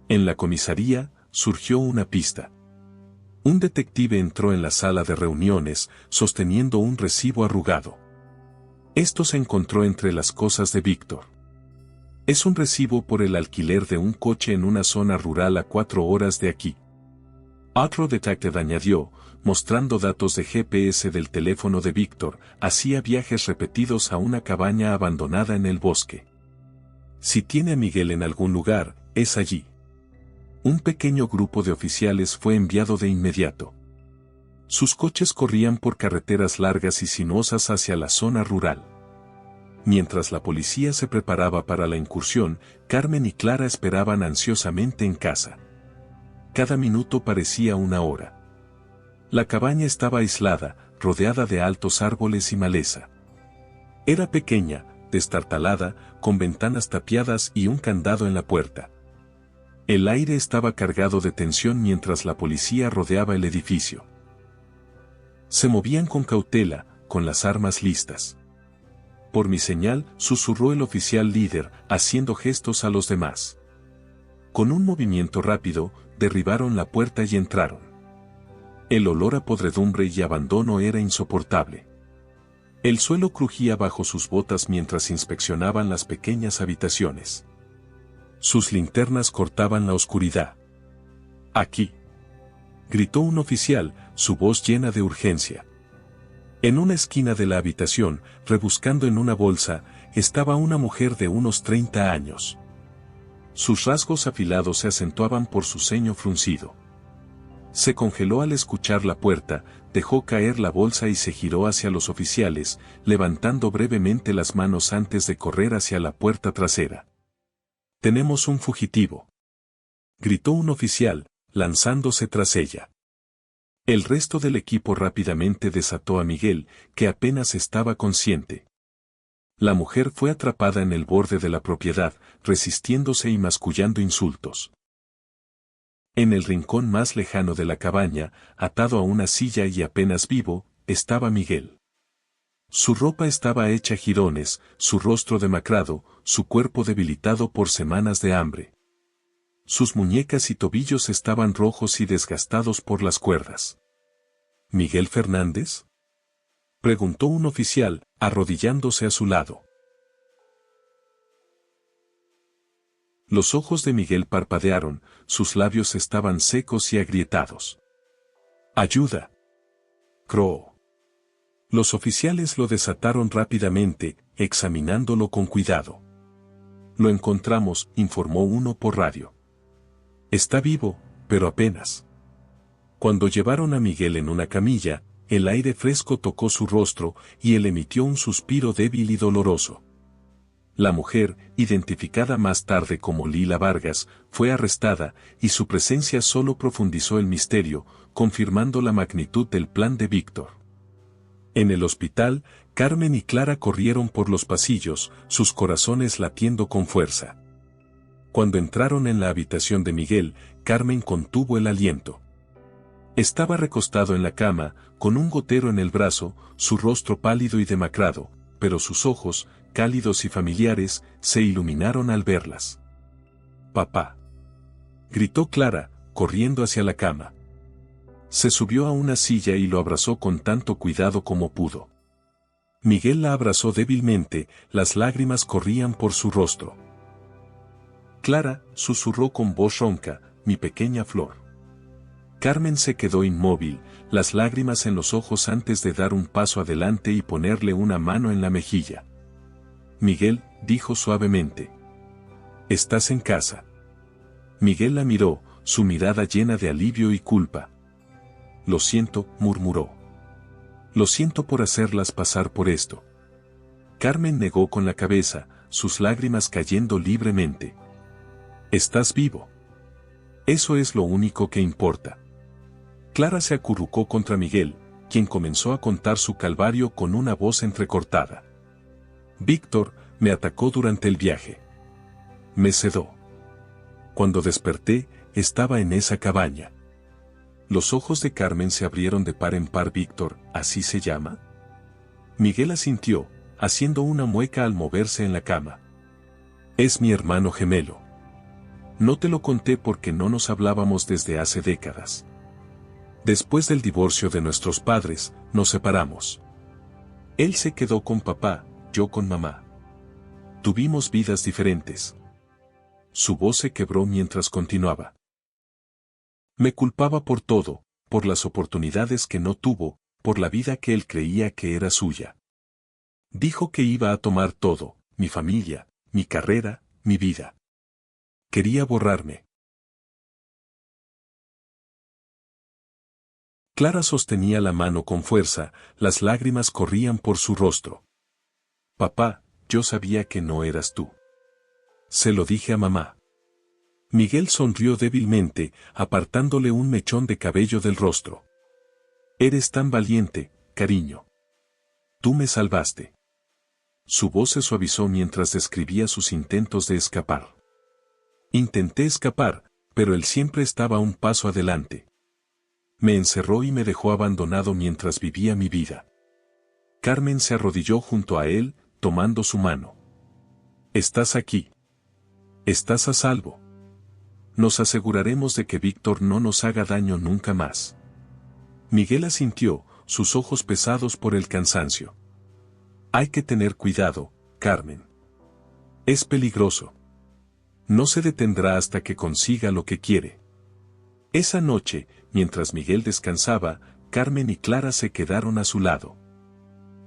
En la comisaría, surgió una pista. Un detective entró en la sala de reuniones, sosteniendo un recibo arrugado. Esto se encontró entre las cosas de Víctor. Es un recibo por el alquiler de un coche en una zona rural a 4 horas de aquí. Otro detective añadió, mostrando datos de GPS del teléfono de Víctor, hacía viajes repetidos a una cabaña abandonada en el bosque. Si tiene a Miguel en algún lugar, es allí. Un pequeño grupo de oficiales fue enviado de inmediato. Sus coches corrían por carreteras largas y sinuosas hacia la zona rural. Mientras la policía se preparaba para la incursión, Carmen y Clara esperaban ansiosamente en casa. Cada minuto parecía una hora. La cabaña estaba aislada, rodeada de altos árboles y maleza. Era pequeña, destartalada, con ventanas tapiadas y un candado en la puerta. El aire estaba cargado de tensión mientras la policía rodeaba el edificio. Se movían con cautela, con las armas listas. Por mi señal, susurró el oficial líder, haciendo gestos a los demás. Con un movimiento rápido, derribaron la puerta y entraron. El olor a podredumbre y abandono era insoportable. El suelo crujía bajo sus botas mientras inspeccionaban las pequeñas habitaciones. Sus linternas cortaban la oscuridad. «Aquí», gritó un oficial, su voz llena de urgencia. En una esquina de la habitación, rebuscando en una bolsa, estaba una mujer de unos 30 años. Sus rasgos afilados se acentuaban por su ceño fruncido. Se congeló al escuchar la puerta, dejó caer la bolsa y se giró hacia los oficiales, levantando brevemente las manos antes de correr hacia la puerta trasera. «Tenemos un fugitivo», gritó un oficial, lanzándose tras ella. El resto del equipo rápidamente desató a Miguel, que apenas estaba consciente. La mujer fue atrapada en el borde de la propiedad, resistiéndose y mascullando insultos. En el rincón más lejano de la cabaña, atado a una silla y apenas vivo, estaba Miguel. Su ropa estaba hecha jirones, su rostro demacrado, su cuerpo debilitado por semanas de hambre. Sus muñecas y tobillos estaban rojos y desgastados por las cuerdas. ¿Miguel Fernández?, preguntó un oficial, arrodillándose a su lado. Los ojos de Miguel parpadearon, sus labios estaban secos y agrietados. «¡Ayuda!», croó. Los oficiales lo desataron rápidamente, examinándolo con cuidado. «Lo encontramos», informó uno por radio. «Está vivo, pero apenas». Cuando llevaron a Miguel en una camilla, el aire fresco tocó su rostro y él emitió un suspiro débil y doloroso. La mujer, identificada más tarde como Lila Vargas, fue arrestada y su presencia solo profundizó el misterio, confirmando la magnitud del plan de Víctor. En el hospital, Carmen y Clara corrieron por los pasillos, sus corazones latiendo con fuerza. Cuando entraron en la habitación de Miguel, Carmen contuvo el aliento. Estaba recostado en la cama, con un gotero en el brazo, su rostro pálido y demacrado, pero sus ojos, cálidos y familiares, se iluminaron al verlas. «Papá», gritó Clara, corriendo hacia la cama. Se subió a una silla y lo abrazó con tanto cuidado como pudo. Miguel la abrazó débilmente, las lágrimas corrían por su rostro. «Clara», susurró con voz ronca, «mi pequeña flor». Carmen se quedó inmóvil, las lágrimas en los ojos antes de dar un paso adelante y ponerle una mano en la mejilla. «Miguel», dijo suavemente. «¿Estás en casa?». Miguel la miró, su mirada llena de alivio y culpa. «Lo siento», murmuró. «Lo siento por hacerlas pasar por esto». Carmen negó con la cabeza, sus lágrimas cayendo libremente. «Estás vivo. Eso es lo único que importa». Clara se acurrucó contra Miguel, quien comenzó a contar su calvario con una voz entrecortada. «Víctor me atacó durante el viaje. Me sedó. Cuando desperté, estaba en esa cabaña». Los ojos de Carmen se abrieron de par en par. «¿Víctor, así se llama?». Miguel asintió, haciendo una mueca al moverse en la cama. «Es mi hermano gemelo. No te lo conté porque no nos hablábamos desde hace décadas. Después del divorcio de nuestros padres, nos separamos. Él se quedó con papá, yo con mamá. Tuvimos vidas diferentes». Su voz se quebró mientras continuaba. «Me culpaba por todo, por las oportunidades que no tuvo, por la vida que él creía que era suya. Dijo que iba a tomar todo, mi familia, mi carrera, mi vida. Quería borrarme». Clara sostenía la mano con fuerza, las lágrimas corrían por su rostro. «Papá, yo sabía que no eras tú. Se lo dije a mamá». Miguel sonrió débilmente, apartándole un mechón de cabello del rostro. «Eres tan valiente, cariño. Tú me salvaste». Su voz se suavizó mientras describía sus intentos de escapar. Intenté escapar, pero él siempre estaba un paso adelante. Me encerró y me dejó abandonado mientras vivía mi vida. Carmen se arrodilló junto a él, tomando su mano. Estás aquí. Estás a salvo. Nos aseguraremos de que Víctor no nos haga daño nunca más. Miguel asintió, sus ojos pesados por el cansancio. Hay que tener cuidado, Carmen. Es peligroso. No se detendrá hasta que consiga lo que quiere. Esa noche, mientras Miguel descansaba, Carmen y Clara se quedaron a su lado.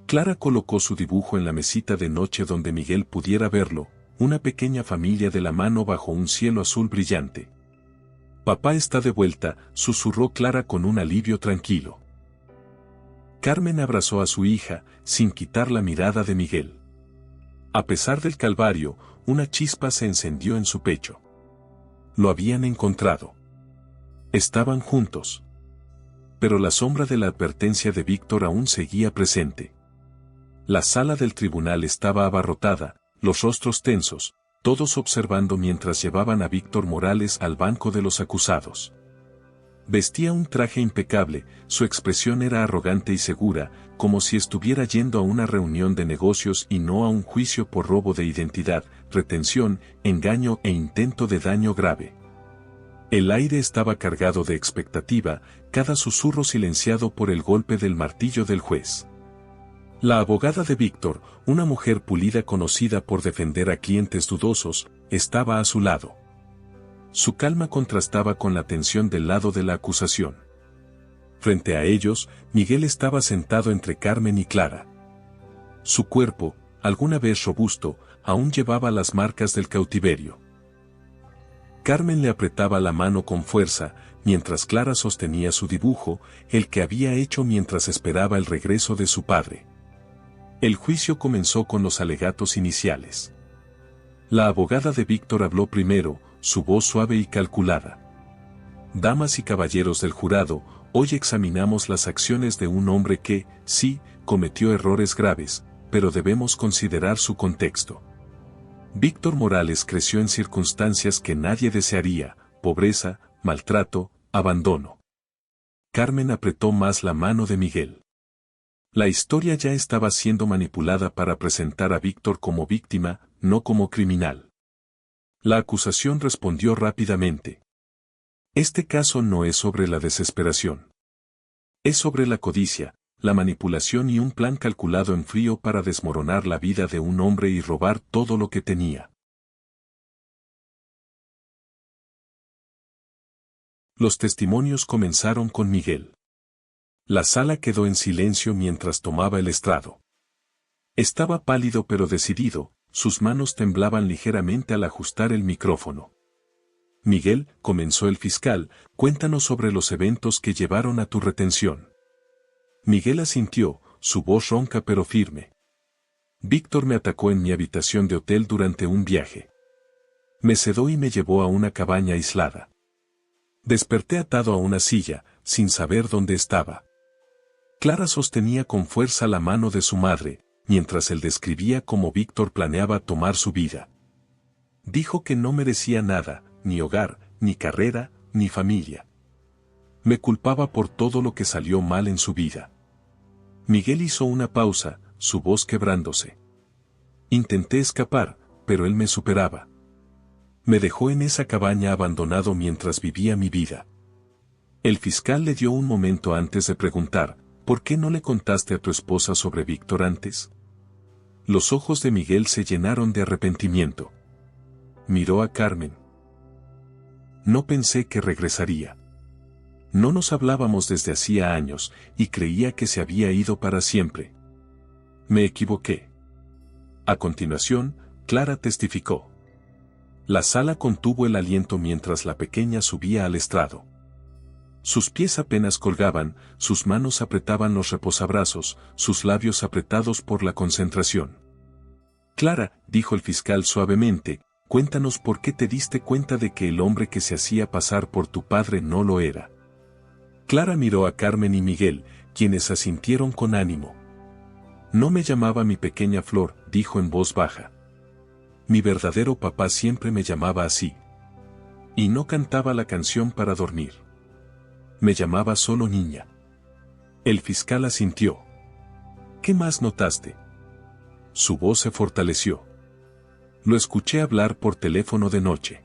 Clara colocó su dibujo en la mesita de noche donde Miguel pudiera verlo, una pequeña familia de la mano bajo un cielo azul brillante. Papá está de vuelta, susurró Clara con un alivio tranquilo. Carmen abrazó a su hija, sin quitar la mirada de Miguel. A pesar del calvario, una chispa se encendió en su pecho. Lo habían encontrado. Estaban juntos. Pero la sombra de la advertencia de Víctor aún seguía presente. La sala del tribunal estaba abarrotada, los rostros tensos, todos observando mientras llevaban a Víctor Morales al banco de los acusados. Vestía un traje impecable, su expresión era arrogante y segura, como si estuviera yendo a una reunión de negocios y no a un juicio por robo de identidad, retención, engaño e intento de daño grave. El aire estaba cargado de expectativa, cada susurro silenciado por el golpe del martillo del juez. La abogada de Víctor, una mujer pulida conocida por defender a clientes dudosos, estaba a su lado. Su calma contrastaba con la tensión del lado de la acusación. Frente a ellos, Miguel estaba sentado entre Carmen y Clara. Su cuerpo, alguna vez robusto, aún llevaba las marcas del cautiverio. Carmen le apretaba la mano con fuerza, mientras Clara sostenía su dibujo, el que había hecho mientras esperaba el regreso de su padre. El juicio comenzó con los alegatos iniciales. La abogada de Víctor habló primero, su voz suave y calculada. Damas y caballeros del jurado, hoy examinamos las acciones de un hombre que, sí, cometió errores graves, pero debemos considerar su contexto. Víctor Morales creció en circunstancias que nadie desearía, pobreza, maltrato, abandono. Carmen apretó más la mano de Miguel. La historia ya estaba siendo manipulada para presentar a Víctor como víctima, no como criminal. La acusación respondió rápidamente. Este caso no es sobre la desesperación. Es sobre la codicia, la manipulación y un plan calculado en frío para desmoronar la vida de un hombre y robar todo lo que tenía. Los testimonios comenzaron con Miguel. La sala quedó en silencio mientras tomaba el estrado. Estaba pálido pero decidido, sus manos temblaban ligeramente al ajustar el micrófono. Miguel, comenzó el fiscal, cuéntanos sobre los eventos que llevaron a tu retención. Miguel asintió, su voz ronca pero firme. Víctor me atacó en mi habitación de hotel durante un viaje. Me sedó y me llevó a una cabaña aislada. Desperté atado a una silla, sin saber dónde estaba. Clara sostenía con fuerza la mano de su madre, mientras él describía cómo Víctor planeaba tomar su vida. Dijo que no merecía nada, ni hogar, ni carrera, ni familia. Me culpaba por todo lo que salió mal en su vida. Miguel hizo una pausa, su voz quebrándose. Intenté escapar, pero él me superaba. Me dejó en esa cabaña abandonado mientras vivía mi vida. El fiscal le dio un momento antes de preguntar, ¿por qué no le contaste a tu esposa sobre Víctor antes? Los ojos de Miguel se llenaron de arrepentimiento. Miró a Carmen. No pensé que regresaría. No nos hablábamos desde hacía años, y creía que se había ido para siempre. Me equivoqué. A continuación, Clara testificó. La sala contuvo el aliento mientras la pequeña subía al estrado. Sus pies apenas colgaban, sus manos apretaban los reposabrazos, sus labios apretados por la concentración. Clara, dijo el fiscal suavemente, cuéntanos por qué te diste cuenta de que el hombre que se hacía pasar por tu padre no lo era. Clara miró a Carmen y Miguel, quienes asintieron con ánimo. No me llamaba mi pequeña flor, dijo en voz baja. Mi verdadero papá siempre me llamaba así. Y no cantaba la canción para dormir. Me llamaba solo niña. El fiscal asintió. ¿Qué más notaste? Su voz se fortaleció. Lo escuché hablar por teléfono de noche.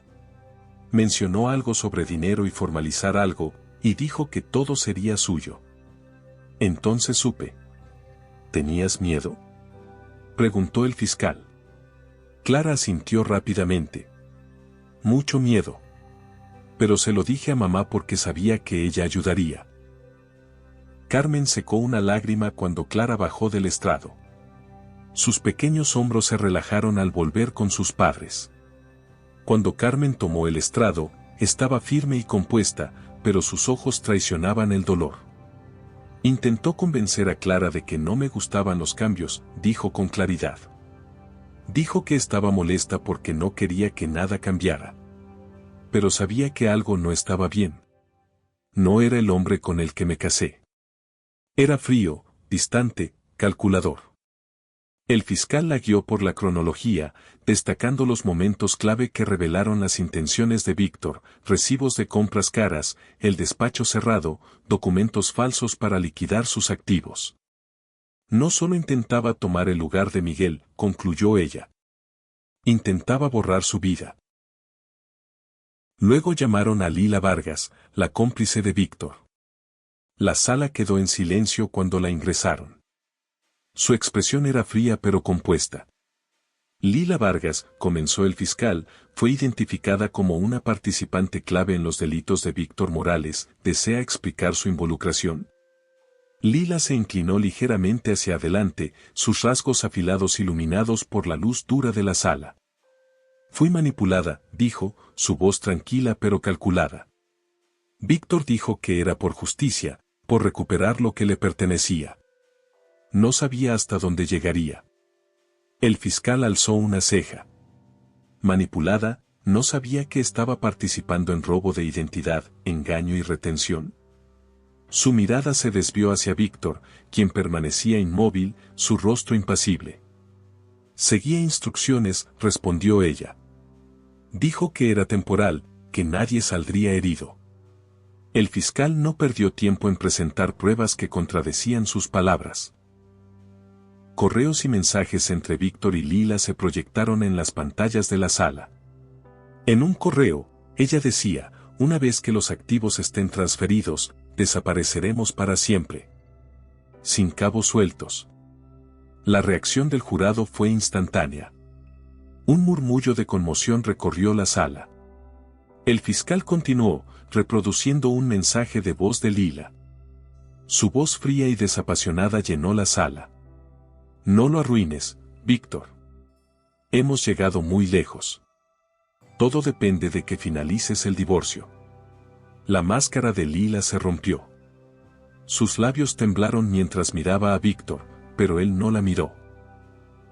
Mencionó algo sobre dinero y formalizar algo, y dijo que todo sería suyo. Entonces supe. ¿Tenías miedo?, preguntó el fiscal. Clara asintió rápidamente. Mucho miedo. Pero se lo dije a mamá porque sabía que ella ayudaría. Carmen secó una lágrima cuando Clara bajó del estrado. Sus pequeños hombros se relajaron al volver con sus padres. Cuando Carmen tomó el estrado, estaba firme y compuesta, pero sus ojos traicionaban el dolor. Intentó convencer a Clara de que no me gustaban los cambios, dijo con claridad. Dijo que estaba molesta porque no quería que nada cambiara. Pero sabía que algo no estaba bien. No era el hombre con el que me casé. Era frío, distante, calculador. El fiscal la guió por la cronología, destacando los momentos clave que revelaron las intenciones de Víctor: recibos de compras caras, el despacho cerrado, documentos falsos para liquidar sus activos. No solo intentaba tomar el lugar de Miguel, concluyó ella. Intentaba borrar su vida. Luego llamaron a Lila Vargas, la cómplice de Víctor. La sala quedó en silencio cuando la ingresaron. Su expresión era fría pero compuesta. Lila Vargas, comenzó el fiscal, fue identificada como una participante clave en los delitos de Víctor Morales. ¿Desea explicar su involucración? Lila se inclinó ligeramente hacia adelante, sus rasgos afilados iluminados por la luz dura de la sala. Fui manipulada, dijo, su voz tranquila pero calculada. Víctor dijo que era por justicia, por recuperar lo que le pertenecía. No sabía hasta dónde llegaría. El fiscal alzó una ceja. Manipulada, no sabía que estaba participando en robo de identidad, engaño y retención. Su mirada se desvió hacia Víctor, quien permanecía inmóvil, su rostro impasible. Seguía instrucciones, respondió ella. Dijo que era temporal, que nadie saldría herido. El fiscal no perdió tiempo en presentar pruebas que contradecían sus palabras. Correos y mensajes entre Víctor y Lila se proyectaron en las pantallas de la sala. En un correo, ella decía: una vez que los activos estén transferidos, desapareceremos para siempre. Sin cabos sueltos. La reacción del jurado fue instantánea. Un murmullo de conmoción recorrió la sala. El fiscal continuó, reproduciendo un mensaje de voz de Lila. Su voz fría y desapasionada llenó la sala. No lo arruines, Víctor. Hemos llegado muy lejos. Todo depende de que finalices el divorcio. La máscara de Lila se rompió. Sus labios temblaron mientras miraba a Víctor, pero él no la miró.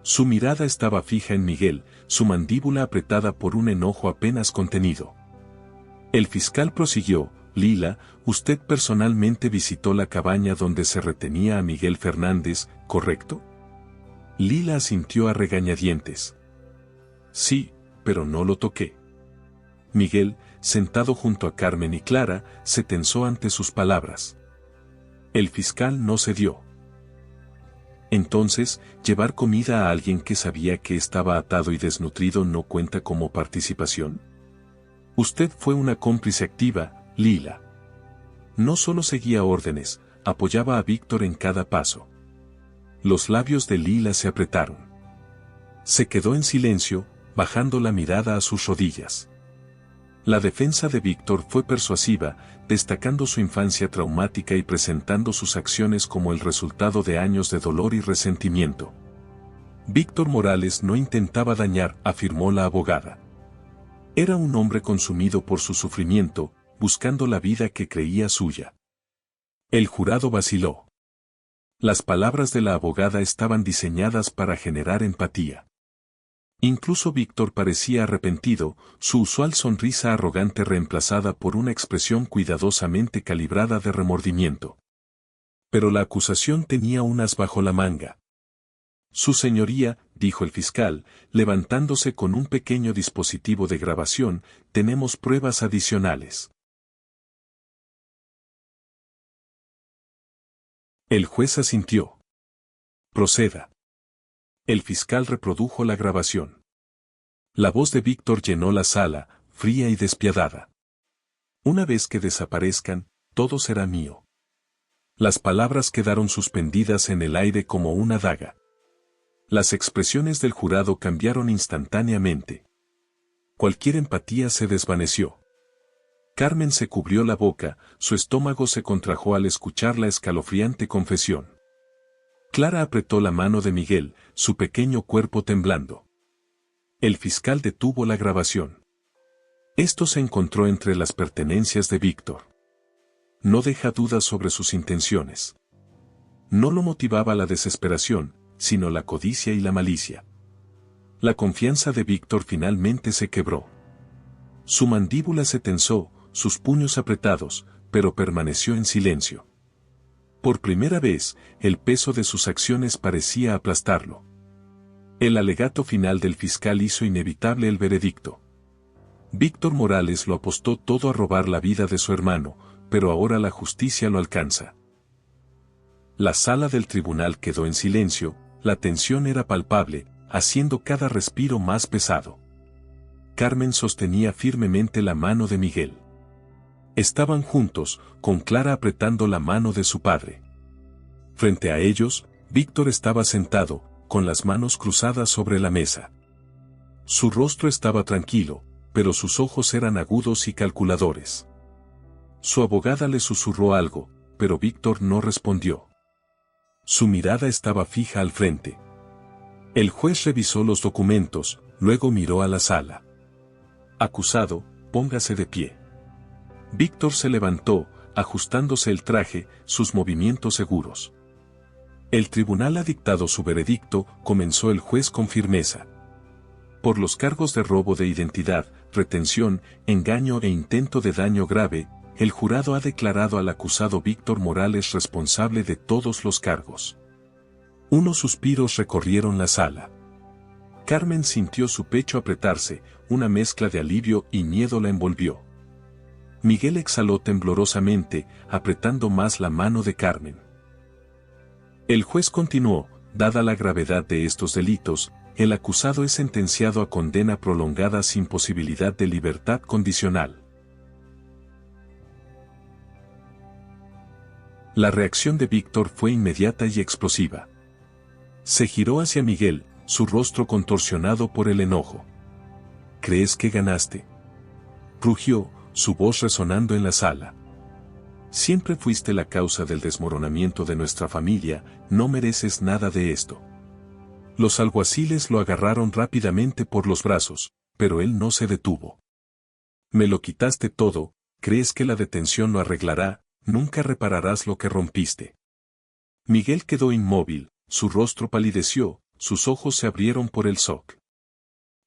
Su mirada estaba fija en Miguel, su mandíbula apretada por un enojo apenas contenido. El fiscal prosiguió: Lila, usted personalmente visitó la cabaña donde se retenía a Miguel Fernández, ¿correcto? Lila asintió a regañadientes. Sí, pero no lo toqué. Miguel, sentado junto a Carmen y Clara, se tensó ante sus palabras. El fiscal no cedió. Entonces, llevar comida a alguien que sabía que estaba atado y desnutrido no cuenta como participación. Usted fue una cómplice activa, Lila. No solo seguía órdenes, apoyaba a Víctor en cada paso. Los labios de Lila se apretaron. Se quedó en silencio, bajando la mirada a sus rodillas. La defensa de Víctor fue persuasiva, destacando su infancia traumática y presentando sus acciones como el resultado de años de dolor y resentimiento. Víctor Morales no intentaba dañar, afirmó la abogada. Era un hombre consumido por su sufrimiento, buscando la vida que creía suya. El jurado vaciló. Las palabras de la abogada estaban diseñadas para generar empatía. Incluso Víctor parecía arrepentido, su usual sonrisa arrogante reemplazada por una expresión cuidadosamente calibrada de remordimiento. Pero la acusación tenía un as bajo la manga. Su señoría, dijo el fiscal, levantándose con un pequeño dispositivo de grabación, tenemos pruebas adicionales. El juez asintió. Proceda. El fiscal reprodujo la grabación. La voz de Víctor llenó la sala, fría y despiadada. Una vez que desaparezcan, todo será mío. Las palabras quedaron suspendidas en el aire como una daga. Las expresiones del jurado cambiaron instantáneamente. Cualquier empatía se desvaneció. Carmen se cubrió la boca, su estómago se contrajo al escuchar la escalofriante confesión. Clara apretó la mano de Miguel, su pequeño cuerpo temblando. El fiscal detuvo la grabación. Esto se encontró entre las pertenencias de Víctor. No deja dudas sobre sus intenciones. No lo motivaba la desesperación, sino la codicia y la malicia. La confianza de Víctor finalmente se quebró. Su mandíbula se tensó, sus puños apretados, pero permaneció en silencio. Por primera vez, el peso de sus acciones parecía aplastarlo. El alegato final del fiscal hizo inevitable el veredicto. Víctor Morales lo apostó todo a robar la vida de su hermano, pero ahora la justicia lo alcanza. La sala del tribunal quedó en silencio, la tensión era palpable, haciendo cada respiro más pesado. Carmen sostenía firmemente la mano de Miguel. Estaban juntos, con Clara apretando la mano de su padre. Frente a ellos, Víctor estaba sentado, con las manos cruzadas sobre la mesa. Su rostro estaba tranquilo, pero sus ojos eran agudos y calculadores. Su abogada le susurró algo, pero Víctor no respondió. Su mirada estaba fija al frente. El juez revisó los documentos, luego miró a la sala. Acusado, póngase de pie. Víctor se levantó, ajustándose el traje, sus movimientos seguros. El tribunal ha dictado su veredicto, comenzó el juez con firmeza. Por los cargos de robo de identidad, retención, engaño e intento de daño grave, el jurado ha declarado al acusado Víctor Morales responsable de todos los cargos. Unos suspiros recorrieron la sala. Carmen sintió su pecho apretarse, una mezcla de alivio y miedo la envolvió. Miguel exhaló temblorosamente, apretando más la mano de Carmen. El juez continuó, dada la gravedad de estos delitos, el acusado es sentenciado a condena prolongada sin posibilidad de libertad condicional. La reacción de Víctor fue inmediata y explosiva. Se giró hacia Miguel, su rostro contorsionado por el enojo. ¿Crees que ganaste?, rugió, su voz resonando en la sala. Siempre fuiste la causa del desmoronamiento de nuestra familia, no mereces nada de esto. Los alguaciles lo agarraron rápidamente por los brazos, pero él no se detuvo. Me lo quitaste todo, ¿crees que la detención lo arreglará? Nunca repararás lo que rompiste. Miguel quedó inmóvil, su rostro palideció, sus ojos se abrieron por el shock.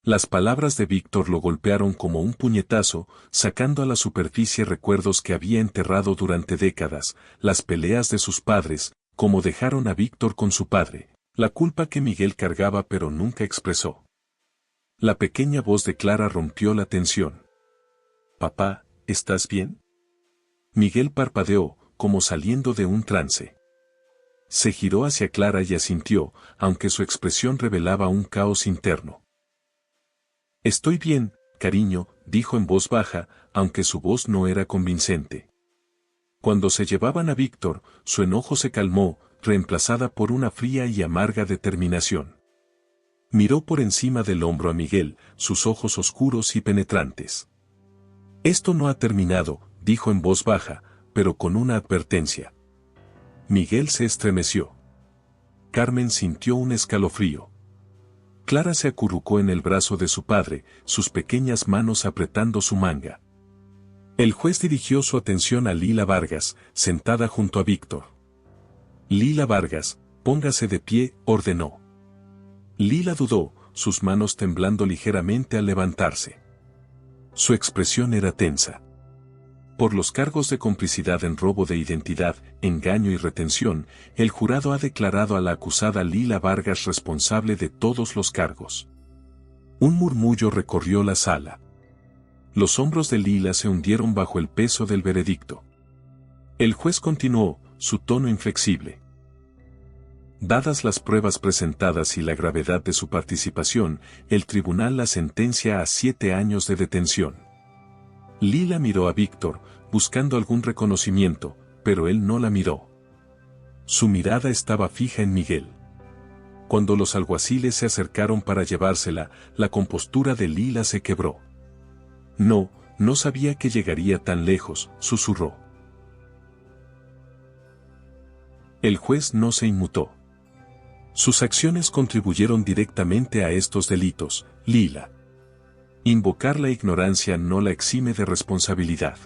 Las palabras de Víctor lo golpearon como un puñetazo, sacando a la superficie recuerdos que había enterrado durante décadas, las peleas de sus padres, cómo dejaron a Víctor con su padre, la culpa que Miguel cargaba pero nunca expresó. La pequeña voz de Clara rompió la tensión. «Papá, ¿estás bien?». Miguel parpadeó, como saliendo de un trance. Se giró hacia Clara y asintió, aunque su expresión revelaba un caos interno. «Estoy bien, cariño», dijo en voz baja, aunque su voz no era convincente. Cuando se llevaban a Víctor, su enojo se calmó, reemplazada por una fría y amarga determinación. Miró por encima del hombro a Miguel, sus ojos oscuros y penetrantes. «Esto no ha terminado», dijo en voz baja, pero con una advertencia. Miguel se estremeció. Carmen sintió un escalofrío. Clara se acurrucó en el brazo de su padre, sus pequeñas manos apretando su manga. El juez dirigió su atención a Lila Vargas, sentada junto a Víctor. «Lila Vargas, póngase de pie», ordenó. Lila dudó, sus manos temblando ligeramente al levantarse. Su expresión era tensa. Por los cargos de complicidad en robo de identidad, engaño y retención, el jurado ha declarado a la acusada Lila Vargas responsable de todos los cargos. Un murmullo recorrió la sala. Los hombros de Lila se hundieron bajo el peso del veredicto. El juez continuó, su tono inflexible. Dadas las pruebas presentadas y la gravedad de su participación, el tribunal la sentencia a 7 años de detención. Lila miró a Víctor, buscando algún reconocimiento, pero él no la miró. Su mirada estaba fija en Miguel. Cuando los alguaciles se acercaron para llevársela, la compostura de Lila se quebró. No sabía que llegaría tan lejos, susurró. El juez no se inmutó. Sus acciones contribuyeron directamente a estos delitos, Lila. Invocar la ignorancia no la exime de responsabilidad.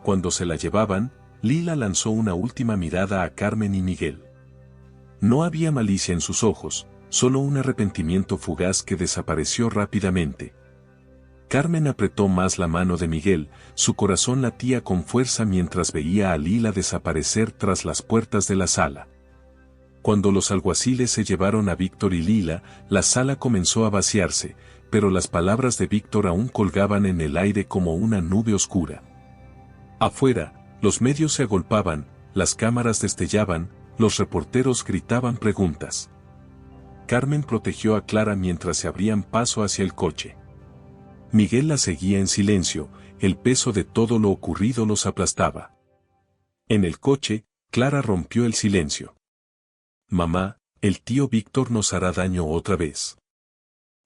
Cuando se la llevaban, Lila lanzó una última mirada a Carmen y Miguel. No había malicia en sus ojos, solo un arrepentimiento fugaz que desapareció rápidamente. Carmen apretó más la mano de Miguel, su corazón latía con fuerza mientras veía a Lila desaparecer tras las puertas de la sala. Cuando los alguaciles se llevaron a Víctor y Lila, la sala comenzó a vaciarse, pero las palabras de Víctor aún colgaban en el aire como una nube oscura. Afuera, los medios se agolpaban, las cámaras destellaban, los reporteros gritaban preguntas. Carmen protegió a Clara mientras se abrían paso hacia el coche. Miguel la seguía en silencio, el peso de todo lo ocurrido los aplastaba. En el coche, Clara rompió el silencio. Mamá, el tío Víctor nos hará daño otra vez.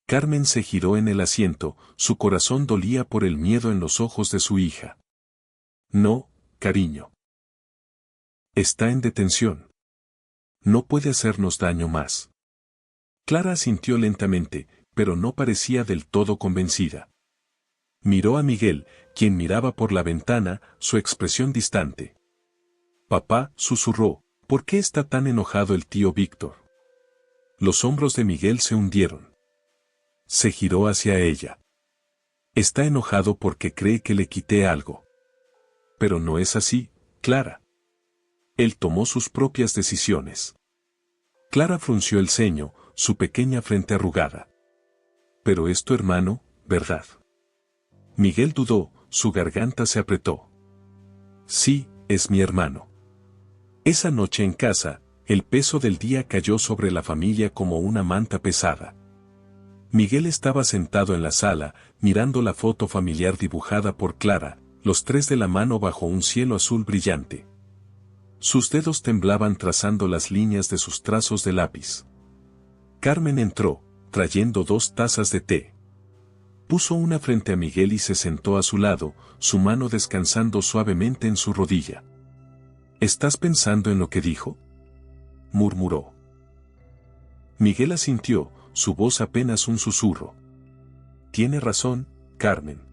Carmen se giró en el asiento, su corazón dolía por el miedo en los ojos de su hija. No, cariño. Está en detención. No puede hacernos daño más. Clara asintió lentamente, pero no parecía del todo convencida. Miró a Miguel, quien miraba por la ventana, su expresión distante. Papá, susurró, ¿por qué está tan enojado el tío Víctor? Los hombros de Miguel se hundieron. Se giró hacia ella. Está enojado porque cree que le quité algo. Pero no es así, Clara. Él tomó sus propias decisiones. Clara frunció el ceño, su pequeña frente arrugada. Pero es tu hermano, ¿verdad? Miguel dudó, su garganta se apretó. Sí, es mi hermano. Esa noche en casa, el peso del día cayó sobre la familia como una manta pesada. Miguel estaba sentado en la sala, mirando la foto familiar dibujada por Clara, los tres de la mano bajo un cielo azul brillante. Sus dedos temblaban trazando las líneas de sus trazos de lápiz. Carmen entró, trayendo 2 tazas de té. Puso una frente a Miguel y se sentó a su lado, su mano descansando suavemente en su rodilla. ¿Estás pensando en lo que dijo?, murmuró. Miguel asintió, su voz apenas un susurro. Tiene razón, Carmen.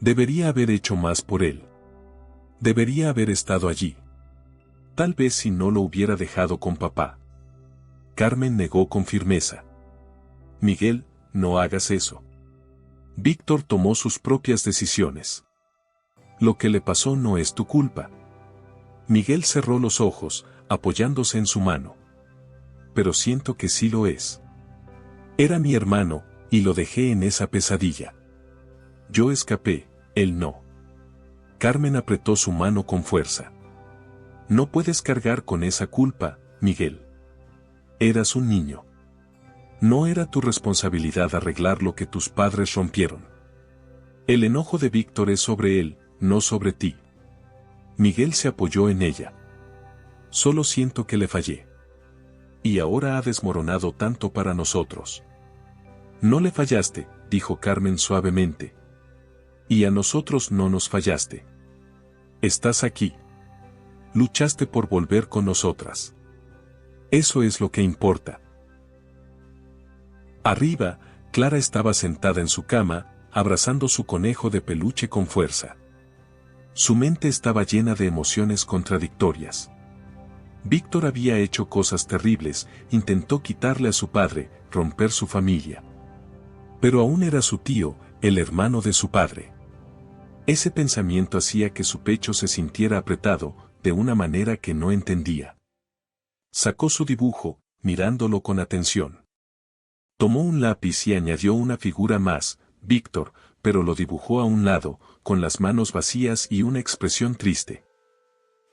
Debería haber hecho más por él. Debería haber estado allí. Tal vez si no lo hubiera dejado con papá. Carmen negó con firmeza. Miguel, no hagas eso. Víctor tomó sus propias decisiones. Lo que le pasó no es tu culpa. Miguel cerró los ojos, apoyándose en su mano. Pero siento que sí lo es. Era mi hermano, y lo dejé en esa pesadilla. Yo escapé, él no. Carmen apretó su mano con fuerza. No puedes cargar con esa culpa, Miguel. Eras un niño. No era tu responsabilidad arreglar lo que tus padres rompieron. El enojo de Víctor es sobre él, no sobre ti. Miguel se apoyó en ella. Solo siento que le fallé. Y ahora ha desmoronado tanto para nosotros. No le fallaste, dijo Carmen suavemente. Y a nosotros no nos fallaste. Estás aquí. Luchaste por volver con nosotras. Eso es lo que importa. Arriba, Clara estaba sentada en su cama, abrazando su conejo de peluche con fuerza. Su mente estaba llena de emociones contradictorias. Víctor había hecho cosas terribles, intentó quitarle a su padre, romper su familia. Pero aún era su tío, el hermano de su padre. Ese pensamiento hacía que su pecho se sintiera apretado, de una manera que no entendía. Sacó su dibujo, mirándolo con atención. Tomó un lápiz y añadió una figura más, Víctor, pero lo dibujó a un lado, con las manos vacías y una expresión triste.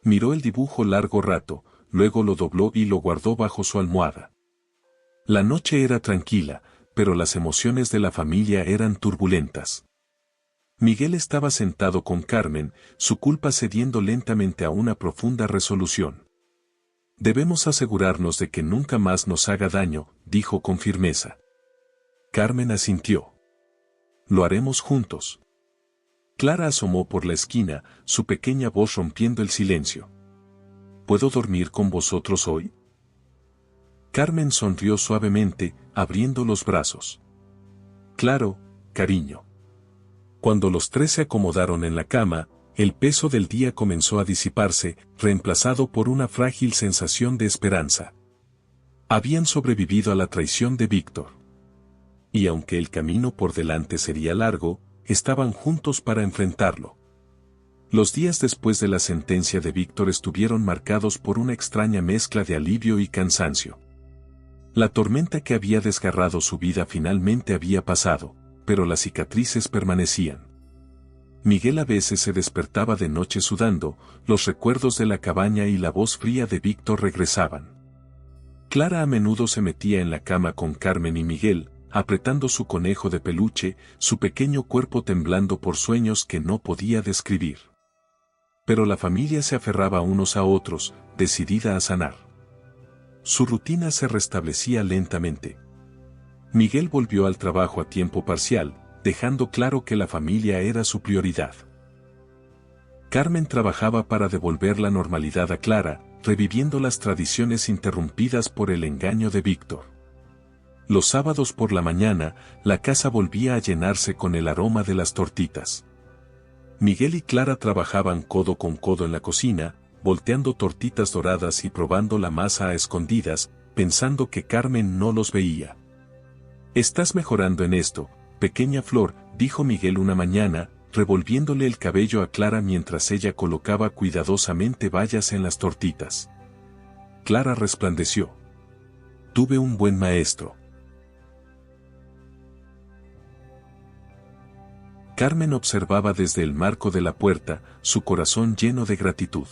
Miró el dibujo largo rato, luego lo dobló y lo guardó bajo su almohada. La noche era tranquila, pero las emociones de la familia eran turbulentas. Miguel estaba sentado con Carmen, su culpa cediendo lentamente a una profunda resolución. Debemos asegurarnos de que nunca más nos haga daño, dijo con firmeza. Carmen asintió. Lo haremos juntos. Clara asomó por la esquina, su pequeña voz rompiendo el silencio. ¿Puedo dormir con vosotros hoy? Carmen sonrió suavemente, abriendo los brazos. Claro, cariño. Cuando los tres se acomodaron en la cama, el peso del día comenzó a disiparse, reemplazado por una frágil sensación de esperanza. Habían sobrevivido a la traición de Víctor. Y aunque el camino por delante sería largo, estaban juntos para enfrentarlo. Los días después de la sentencia de Víctor estuvieron marcados por una extraña mezcla de alivio y cansancio. La tormenta que había desgarrado su vida finalmente había pasado, pero las cicatrices permanecían. Miguel a veces se despertaba de noche sudando, los recuerdos de la cabaña y la voz fría de Víctor regresaban. Clara a menudo se metía en la cama con Carmen y Miguel, apretando su conejo de peluche, su pequeño cuerpo temblando por sueños que no podía describir. Pero la familia se aferraba unos a otros, decidida a sanar. Su rutina se restablecía lentamente. Miguel volvió al trabajo a tiempo parcial, dejando claro que la familia era su prioridad. Carmen trabajaba para devolver la normalidad a Clara, reviviendo las tradiciones interrumpidas por el engaño de Víctor. Los sábados por la mañana, la casa volvía a llenarse con el aroma de las tortitas. Miguel y Clara trabajaban codo con codo en la cocina, volteando tortitas doradas y probando la masa a escondidas, pensando que Carmen no los veía. «Estás mejorando en esto, pequeña flor», dijo Miguel una mañana, revolviéndole el cabello a Clara mientras ella colocaba cuidadosamente bayas en las tortitas. Clara resplandeció. «Tuve un buen maestro». Carmen observaba desde el marco de la puerta, su corazón lleno de gratitud.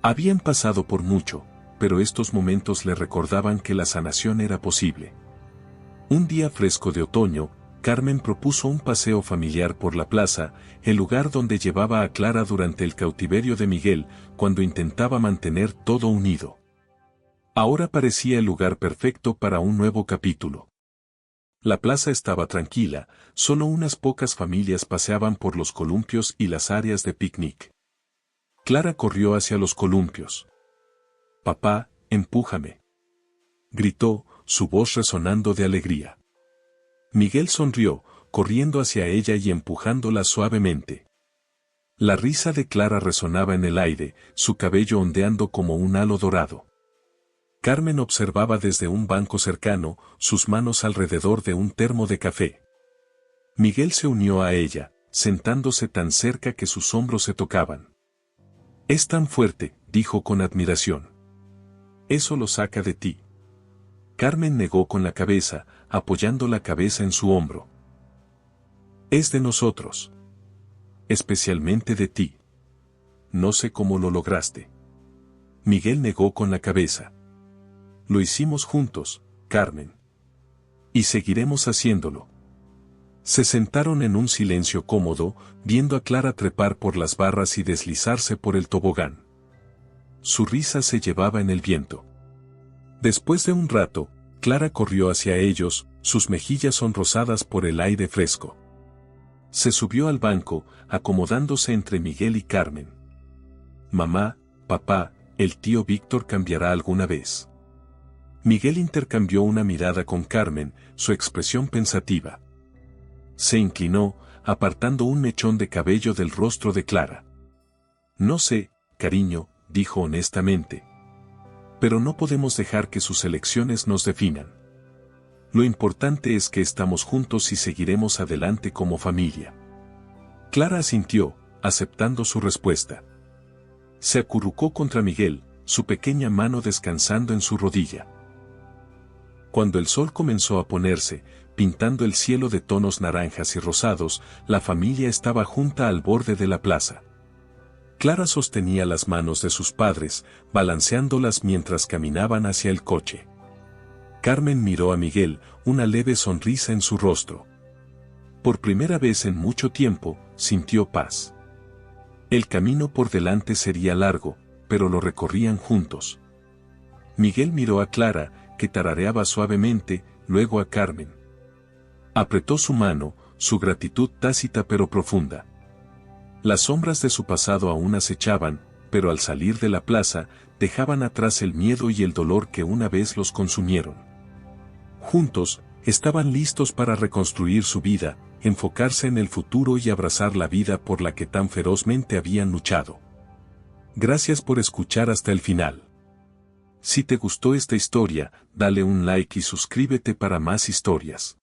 Habían pasado por mucho, pero estos momentos le recordaban que la sanación era posible. Un día fresco de otoño, Carmen propuso un paseo familiar por la plaza, el lugar donde llevaba a Clara durante el cautiverio de Miguel, cuando intentaba mantener todo unido. Ahora parecía el lugar perfecto para un nuevo capítulo. La plaza estaba tranquila, solo unas pocas familias paseaban por los columpios y las áreas de picnic. Clara corrió hacia los columpios. «Papá, empújame», gritó, su voz resonando de alegría. Miguel sonrió, corriendo hacia ella y empujándola suavemente. La risa de Clara resonaba en el aire, su cabello ondeando como un halo dorado. Carmen observaba desde un banco cercano, sus manos alrededor de un termo de café. Miguel se unió a ella, sentándose tan cerca que sus hombros se tocaban. «Es tan fuerte», dijo con admiración. «Eso lo saca de ti». Carmen negó con la cabeza, apoyando la cabeza en su hombro. «Es de nosotros. Especialmente de ti. No sé cómo lo lograste». Miguel negó con la cabeza. «Lo hicimos juntos, Carmen. Y seguiremos haciéndolo». Se sentaron en un silencio cómodo, viendo a Clara trepar por las barras y deslizarse por el tobogán. Su risa se llevaba en el viento. Después de un rato, Clara corrió hacia ellos, sus mejillas sonrosadas por el aire fresco. Se subió al banco, acomodándose entre Miguel y Carmen. «Mamá, papá, ¿el tío Víctor cambiará alguna vez?». Miguel intercambió una mirada con Carmen, su expresión pensativa. Se inclinó, apartando un mechón de cabello del rostro de Clara. «No sé, cariño», dijo honestamente. «Pero no podemos dejar que sus elecciones nos definan. Lo importante es que estamos juntos y seguiremos adelante como familia». Clara asintió, aceptando su respuesta. Se acurrucó contra Miguel, su pequeña mano descansando en su rodilla. Cuando el sol comenzó a ponerse, pintando el cielo de tonos naranjas y rosados, la familia estaba junta al borde de la plaza. Clara sostenía las manos de sus padres, balanceándolas mientras caminaban hacia el coche. Carmen miró a Miguel, una leve sonrisa en su rostro. Por primera vez en mucho tiempo, sintió paz. El camino por delante sería largo, pero lo recorrían juntos. Miguel miró a Clara, que tarareaba suavemente, luego a Carmen. Apretó su mano, su gratitud tácita pero profunda. Las sombras de su pasado aún acechaban, pero al salir de la plaza, dejaban atrás el miedo y el dolor que una vez los consumieron. Juntos, estaban listos para reconstruir su vida, enfocarse en el futuro y abrazar la vida por la que tan ferozmente habían luchado. Gracias por escuchar hasta el final. Si te gustó esta historia, dale un like y suscríbete para más historias.